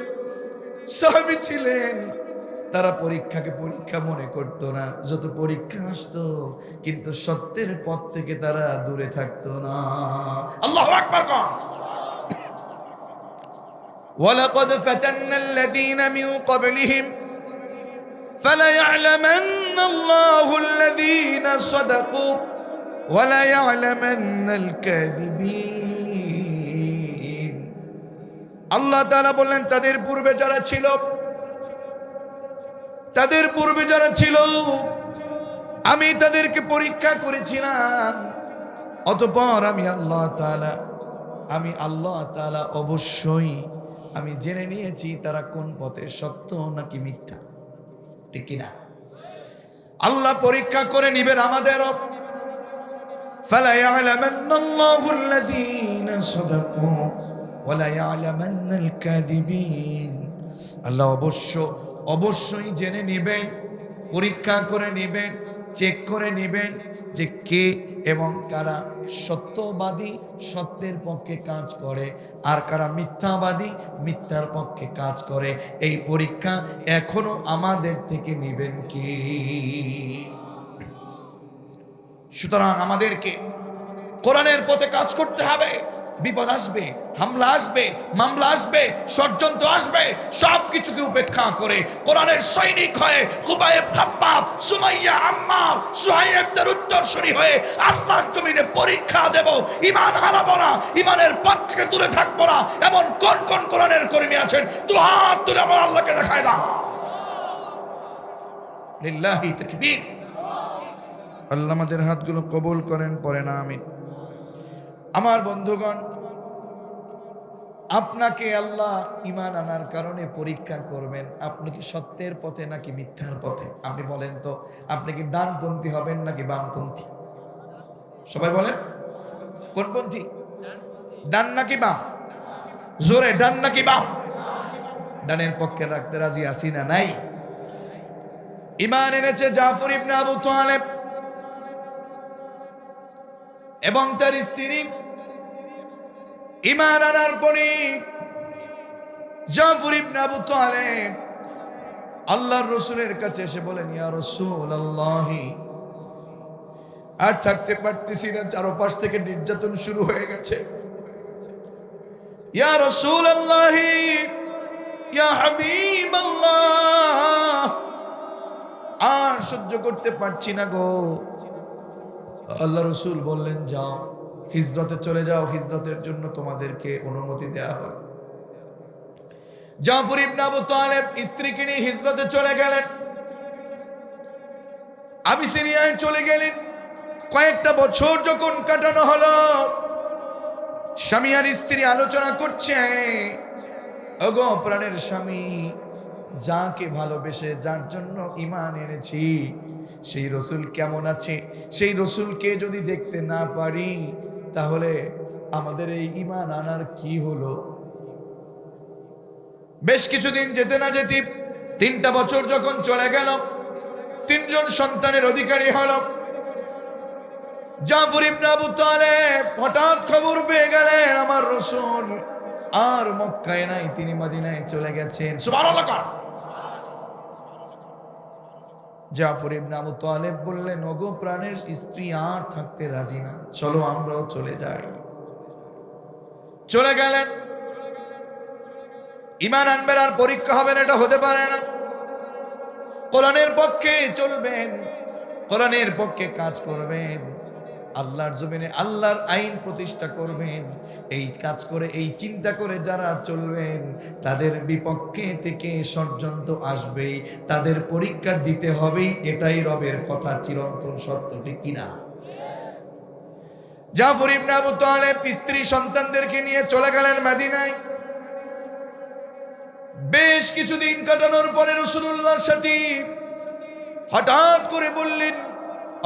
সাহাবী ছিলেন, তারা পরীক্ষাকে পরীক্ষা মনে করতো না। যত পরীক্ষা আসতো কিন্তু সত্যের পথ থেকে তারা দূরে থাকতো না। আল্লাহু আকবার। কোন ওয়ালাকাদ ফাতান্নাল্লাযীনা মিন ক্বাবলিহিম ফালায়া'লামান্নাল্লাহু আল্লাযীনা সাদাকু ওয়ালায়া'লামান্নাল কাযিবিন। আল্লাহ তাআলা বললেন, তাদের পূর্বে যারা ছিল আমি তাদেরকে পরীক্ষা করেছিলাম। অতঃপর আমি আল্লাহ তাআলা অবশ্যই আমি জেনে নিয়েছি তারা কোন পথে, সত্য নাকি মিথ্যা, ঠিক কিনা? আল্লাহ পরীক্ষা করে নিবেন আমাদেরও। ফালা ইয়ালামান্নাল্লাহু আল্লাযীনা সাদাকু ওয়ালা ইয়ালামান্নাল কাযিবিন। আল্লাহ অবশ্যই জেনে নেবেন, পরীক্ষা করে নেবেন, চেক করে নেবেন যে কে এবং কারা সত্যবাদী, সত্যের পক্ষে কাজ করে, আর কারা মিথ্যাবাদী, মিথ্যার পক্ষে কাজ করে। এই পরীক্ষা এখনো আমাদের থেকে নেবেন কি? সুতরাং আমাদেরকে কোরআনের পথে কাজ করতে হবে। বিপদ আসবে, হামলা আসবে, মামলা আসবে, ষড়যন্ত্র আসবে, সবকিছুকে উপেক্ষা করে কোরআনের সৈনিক হয়ে খুবাইব, খাব্বাব, সুমাইয়া, আম্মার, সুহাইবদের উত্তরসূরি হয়ে আল্লাহর জমিনে পরীক্ষা দেব। ঈমান হারাবো না, ঈমানের পথ থেকে দূরে থাকবো না। এমন কোন কোন কোরআনের কর্মী আছেন? তো হাত তুলে আমার আল্লাহকে দেখায় দাও। লিল্লাহি তাকবীর। আল্লাহ আমাদের হাতগুলো কবুল করেন, পড়েন আমিন। আমার বন্ধুগণ, আপনাকে আল্লাহ ঈমান আনার কারণে পরীক্ষা করবেন, আপনি কি সত্যের পথে নাকি মিথ্যার পথে? আপনি বলেন তো, আপনি কি ডানপন্থী হবেন নাকি বামপন্থী? সবাই বলেন, কোন পন্থী? ডান নাকি বাম? জোরে, ডান নাকি বাম? ডানের পক্ষে রাখতে রাজি আছি না নাই? ঈমান এনেছে জাফর ইবনে আবু তালেব, এবং তার স্ত্রী ঈমান আনার পরে জাফর ইবনে আবু তালেব আল্লাহর রাসূলের কাছে এসে বলেন, ইয়া রাসূলুল্লাহ, আর থাকতে পারতেছি না, চারপাশ থেকে নির্যাতন শুরু হয়ে গেছে। ইয়া রাসূলুল্লাহ, ইয়া হাবিবাল্লাহ, আর সহ্য করতে পারছি না গো। আল্লাহ রাসূল বললেন, যাও হিজরতে চলে যাও, হিজরতের জন্য তোমাদেরকে অনুমতি দেয়া হবে। জাফর ইবনে আবু তালেব স্ত্রীকে নিয়ে হিজরতে চলে গেলেন, আবিসিনিয়ায় চলে গেলেন। কয়েকটা বছর যখন কাটানো হলো, স্বামী আর স্ত্রী আলোচনা করছে, ওগো প্রাণের স্বামী, যাকে ভালোবেসে যার জন্য ঈমান এনেছি সেই রসুল কেমন আছে, সেই রসুলকে যদি দেখতে না পারি তাহলে আমাদের এই ঈমান আনার কি হলো। বেশ কিছুদিন যেতে না যেতে 3টা বছর যখন চলে গেল, 3জন সন্তানের অধিকারী হল। জাফর ইবনে আবু তালেব হঠাৎ খবর পেয়ে গেলেন আমার রাসূল আর মক্কায় নাই, তিনি মদিনায় চলে গেছেন। সুবহানাল্লাহ। জাফর ইবনে আবু তালেব বললেন, ওগো প্রাণের স্ত্রী, আর থাকতে রাজি না, চলো আমরাও চলে যাই। চলে গেলেন। ঈমান আনবেন আর পরীক্ষা হবেন, এটা হতে পারে না। কোরআনের পক্ষে চলবেন, কোরআনের পক্ষে কাজ করবেন, আল্লাহর জমিনে আল্লাহর আইন প্রতিষ্ঠা করবেন। এই কাজ করে, এই চিন্তা করে যারা চলবেন, তাদের বিপক্ষে থেকে ষড়যন্ত্র আসবেই, তাদের পরীক্ষা দিতে হবেই। এটাই রবের কথা, চিরন্তন সত্য, ঠিক কিনা? জাফর ইবনে আবু তালেব স্ত্রী সন্তানদেরকে নিয়ে চলে গেলেন মদিনায়। বেশ কিছুদিন কাটানোর পরে রাসূলুল্লাহর সাথে হঠাৎ করে বললেন,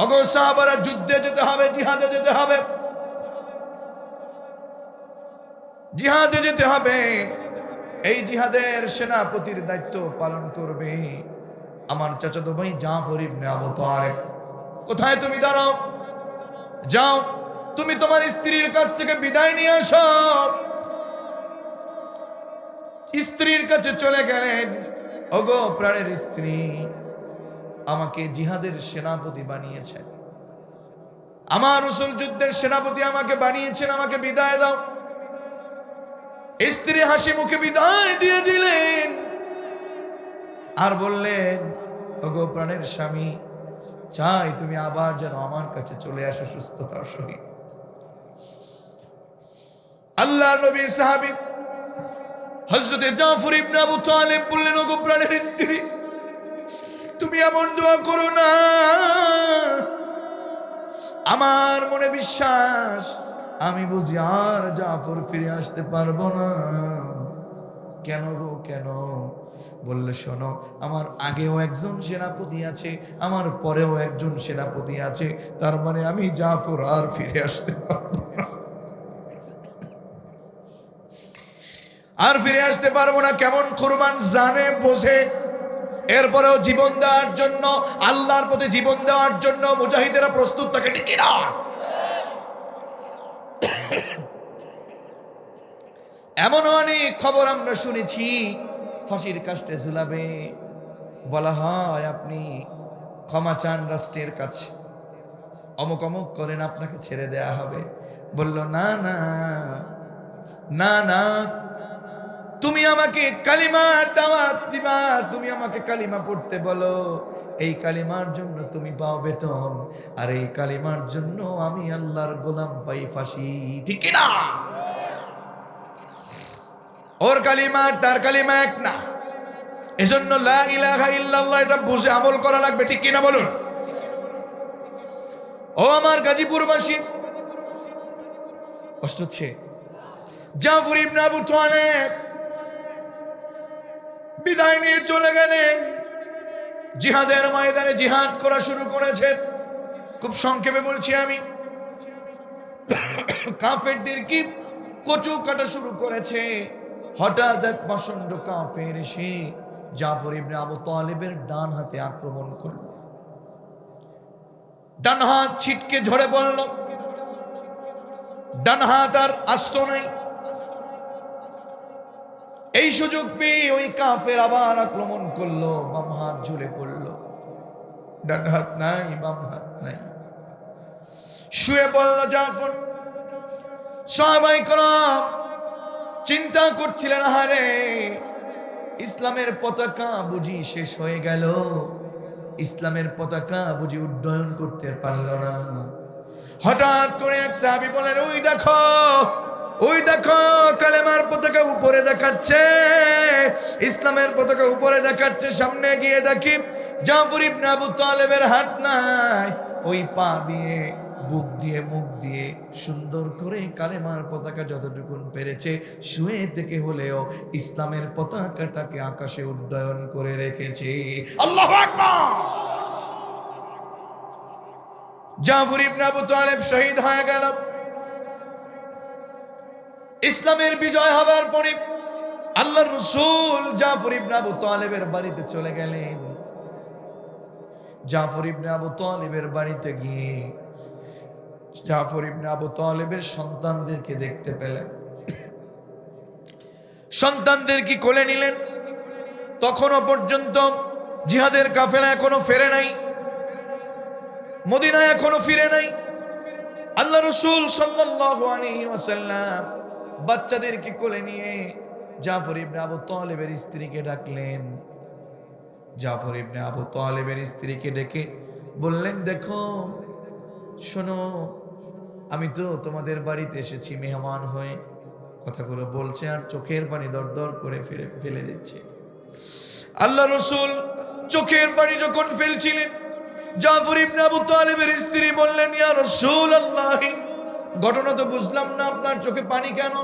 ওগো সাহাবারা, যুদ্ধে যেতে হবে, জিহাদে যেতে হবে, জিহাদে যেতে হবে। এই জিহাদের সেনাপতির দায়িত্ব পালন করবে আমার চাচাতো ভাই জাফর ইবনে আবু তালেব। কোথায় তুমি দাঁড়াও, যাও তুমি তোমার স্ত্রীর কাছ থেকে বিদায় নিয়ে আসো। স্ত্রীর কাছে চলে গেলেন, ওগো প্রাণের স্ত্রী, আমাকে জিহাদের সেনাপতি বানিয়েছেন, আমার রাসূল যুদ্ধের সেনাপতি আমাকে বানিয়েছেন, আমাকে বিদায় দাও। স্ত্রী হাসি মুখে বিদায় দিয়ে দিলেন আর বললেন, ওগো প্রাণের স্বামী, চাই তুমি আবার যেন আমার কাছে চলে আসো সুস্থতার সহিত। আল্লাহর নবীর সাহাবী হযরতে জাফর ইবনে আবু তালেব বললেন, ওগো প্রাণের স্ত্রী, তুমি এমন দোয়া করো না, আমার মনে বিশ্বাস আমি বুঝি আর জাফর ফিরে আসতে পারবো না। কেন গো, কেন? বললে, শোনো, আমার আগেও একজন সেনাপতি আছে, আমার পরেও একজন সেনাপতি আছে, তার মানে আমি জাফর আর ফিরে আসতে পারবো না, আর ফিরে আসতে পারবো না। কেমন কুরবান, জানে বোঝে, এরপরেও জীবন দেওয়ার জন্য, আল্লাহর প্রতি জীবন দেওয়ার জন্য মুজাহিদেরা প্রস্তুত থাকে, ঠিক না? এমন অনেক খবর আমরা শুনেছি, ফাঁসির কাস্টে ঝুলাবে, বলা হয় আপনি ক্ষমা চান রাষ্ট্রের কাছে, অমুক অমুক করেন, আপনাকে ছেড়ে দেয়া হবে। বলল, না না না না, তুমি আমাকে কালিমার দাওয়াত দিবা, তুমি আমাকে কালিমা পড়তে বলো, এই কালিমার জন্য তুমি পাও বেতন, আর এই কালিমার জন্য আমি আল্লাহর গোলাম পাই ফাঁসি, ঠিক না? ওর কালিমা তার কালিমা এক না, এজন্য লা ইলাহা ইল্লাল্লাহ এটা বুঝে আমল করা লাগবে, ঠিক কিনা বলুন? ও আমার গাজীপুরবাসী, কষ্ট হচ্ছে? জাফর ইবনে আবু তালেব বিদায় নিয়ে চলে গেলেন, জিহাদের ময়দানে জিহাদ করা শুরু করেছেন। খুব সংক্ষেপে বলছি আমি, কাফেরদের কি কচু কাটা শুরু করেছে। হঠাৎ এক প্রচন্ড কাফের এসে জাফর ইবনে আবু তালেবের ডান হাতে আক্রমণ করল, ডান হাত ছিটকে ঝরে পড়ল। ডান হাত আর আস্ত নাই। এই সুযোগ পেয়ে ওই কাফের আবার আক্রমণ করলো, বাম হাত ঝুলে পড়লো, ডান হাত নাই, বাম হাত নাই, শুয়ে পড়ল জাফর। সাহাবায়ে কেরাম চিন্তা করছিলেন, হারে ইসলামের পতাকা বুঝি শেষ হয়ে গেল, ইসলামের পতাকা বুঝি উড্ডয়ন করতে পারল না। হঠাৎ করে এক সাহাবী বলেন, ওই দেখো, ওই দেখো, কালেমার পতাকা উপরে দেখাচ্ছে, ইসলামের পতাকা উপরে দেখাচ্ছে। সামনে গিয়ে দেখি জাফর ইবনে আবু তালেবের হাত নাই, ওই পা দিয়ে, বুক দিয়ে, মুখ দিয়ে সুন্দর করে কালেমার পতাকা যতটুকু পেরেছে শুয়ে থেকে হলেও ইসলামের পতাকাটাকে আকাশে উড্ডয়ন করে রেখেছে। আল্লাহু আকবার। জাফর ইবনে আবু তালেব শহীদ হয়ে গেল। ইসলামের বিজয় হবার পরে আল্লাহর রাসূল জাফর ইবনে আবু তালেবের বাড়িতে চলে গেলেন। জাফর ইবনে আবু তালেবের বাড়িতে গিয়ে জাফর ইবনে আবু তালেবের সন্তানদেরকে দেখতে পেলেন। সন্তানদেরকে কোলে নিলেন। তখনও পর্যন্ত জিহাদের কাফেলা এখনো ফেরে নাই, মদিনায় এখনো ফিরে নাই। আল্লাহ রাসূল সাল্লাল্লাহু আলাইহি ওয়াসাল্লাম বাচ্চাদেরকে কোলে নিয়ে জাফর ইবনে আবু তালেবের স্ত্রীকে ডাকলেন। জাফর ইবনে আবু তালেবের স্ত্রীকে ডেকে বললেন, দেখো, শোনো, আমি তো তোমাদের বাড়িতে এসেছি মেহমান হয়ে। কথাগুলো বলছে আর চোখের পানি দরদর করে ফেলে দিচ্ছে। আল্লাহ রাসূল চোখের পানি যখন ফেলছিলেন, জাফর ইবনে আবু তালেবের স্ত্রী বললেন, ইয়া রাসূলুল্লাহ, ঘটনা তো বুঝলাম না, আপনার চোখে পানি কেন?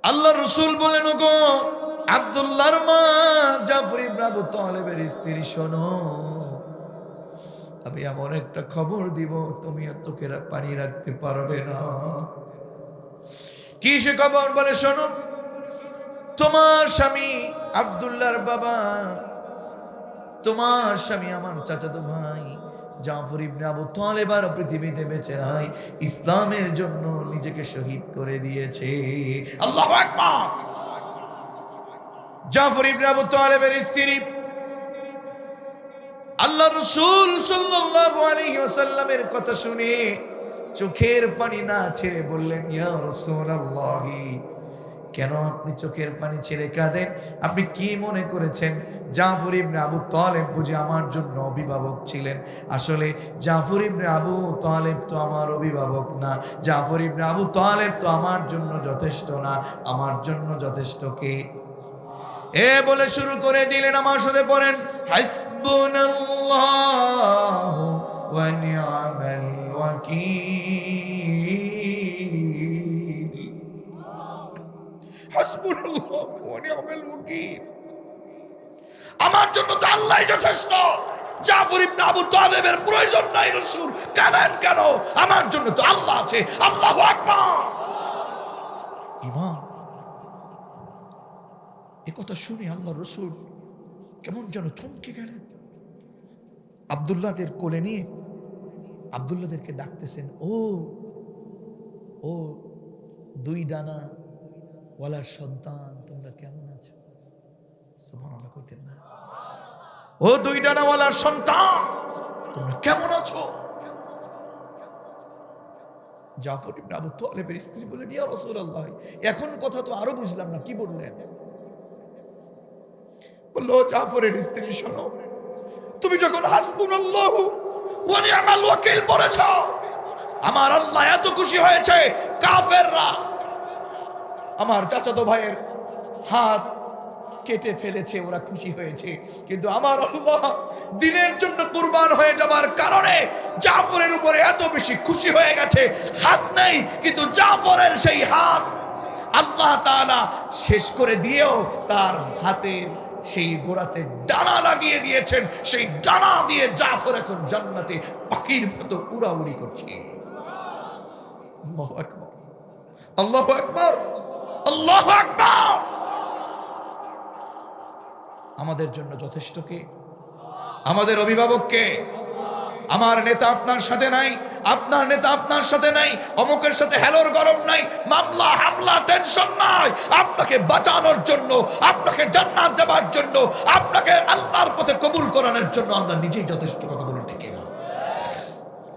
আল্লাহ রাসূল বলেন, ওগো আব্দুল্লাহর মা জাফর ইবনে আবু তালেবের স্ত্রী, শোনো, আমি এমন একটা খবর দিব, তুমি চোখের পানি রাখতে পারবে না। কি সে খবর? বলে, শোনো, তোমার স্বামী আব্দুল্লাহর বাবা, তোমার স্বামী আমার চাচাতো ভাই জাফর ইবনে আবু তালেব আর পৃথিবীতে বেঁচে নাই, ইসলামের জন্য নিজেকে শহীদ করে দিয়েছে। আল্লাহু আকবার। জাফর ইবনে আবু তালেবের স্ত্রী আল্লাহ রাসূল সাল্লাল্লাহু আলাইহি ওয়াসাল্লামের কথা শুনে চোখের পানি না ছেড়ে বললেন, ইয়া রাসূলুল্লাহ, কেন আপনি চোখের পানি ছেড়ে কাঁদেন? আপনি কি মনে করেছেন জাফর ইবনে আবু তালেব বুঝি আমার জন্য অভিভাবক ছিলেন? আসলে জাফর ইবনে আবু তালেব তো আমার অভিভাবক না, জাফর ইবনে আবু তালেব তো আমার জন্য যথেষ্ট না, আমার জন্য যথেষ্ট কে? এ বলে শুরু করে দিলেন, আমার সাথে পড়েন, হাসবুনাল্লাহু ওয়া নি'মাল ওয়াকিল। হাসবুনাল্লাহু ওয়া নি'মাল ওয়াকিল। আমার জন্য তো আল্লাহই যথেষ্ট, জাফর ইবনে আবু তালেবের প্রয়োজন নাই। রাসূল কাঁদেন কেন? আমার জন্য তো আল্লাহ আছে। আল্লাহু আকবার। ঈমান। এ কথা শুনে আল্লাহ রাসূল কেমন যেন থমকে গেলেন। আব্দুল্লাহদের কোলে নিয়ে আব্দুল্লাহদেরকে ডাকতেছেন, ও ও দুই ডানা ওয়ালার সন্তান, তোমরা কেমন আছো? সুবহানাল্লাহ কইতেন না? ও দুই ডানা ওয়ালার সন্তান, তোমরা কেমন আছো? জাফর ইবনে আবু তালেবের স্ত্রী বললেন, ইয়া রাসূলুল্লাহ, এখন কথা তো আরো বুঝলাম না, কি বললেন? বলল, জাফরের স্ত্রী, শোনো, তুমি যখন হাসবুনাল্লাহু ওয়া নি'মাল ওয়াকিল পড়েছ, আমার আল্লাহ এত খুশি হয়েছে, কাফেররা আমার চাচাতো ভাইয়ের হাত কেটে ফেলেছে, ওরা খুশি হয়েছে, কিন্তু আমার আল্লাহ দিনের জন্য কুরবান হয়ে যাবার কারণে জাফরের উপরে এত বেশি খুশি হয়ে গেছে। হাত নেই, কিন্তু জাফরের সেই হাত আল্লাহ তাআলা শেষ করে দিয়েও তার হাতের সেই গোড়াতে ডানা লাগিয়ে দিয়েছেন। সেই ডানা দিয়ে জাফর এখন জান্নাতে পাখির মতো উড়াউড়ি করছে। আল্লাহু আকবার, আল্লাহু আকবার, আল্লাহু আকবার। আমাদের জন্য যথেষ্ট কে? আমাদের অভিভাবক কে? আমার নেতা আপনার সাথে নাই, আপনার নেতা আপনার সাথে নাই, অমুকের সাথে হেলোর গরম নাই, মামলা হামলা টেনশন নাই। আপনাকে বাঁচানোর জন্য, আপনাকে জান্নাত দেওয়ার জন্য, আপনাকে আল্লাহর পথে কবুল করানোর জন্য আল্লাহ নিজেই যথেষ্ট। কথা বলুন ঠিক কিনা?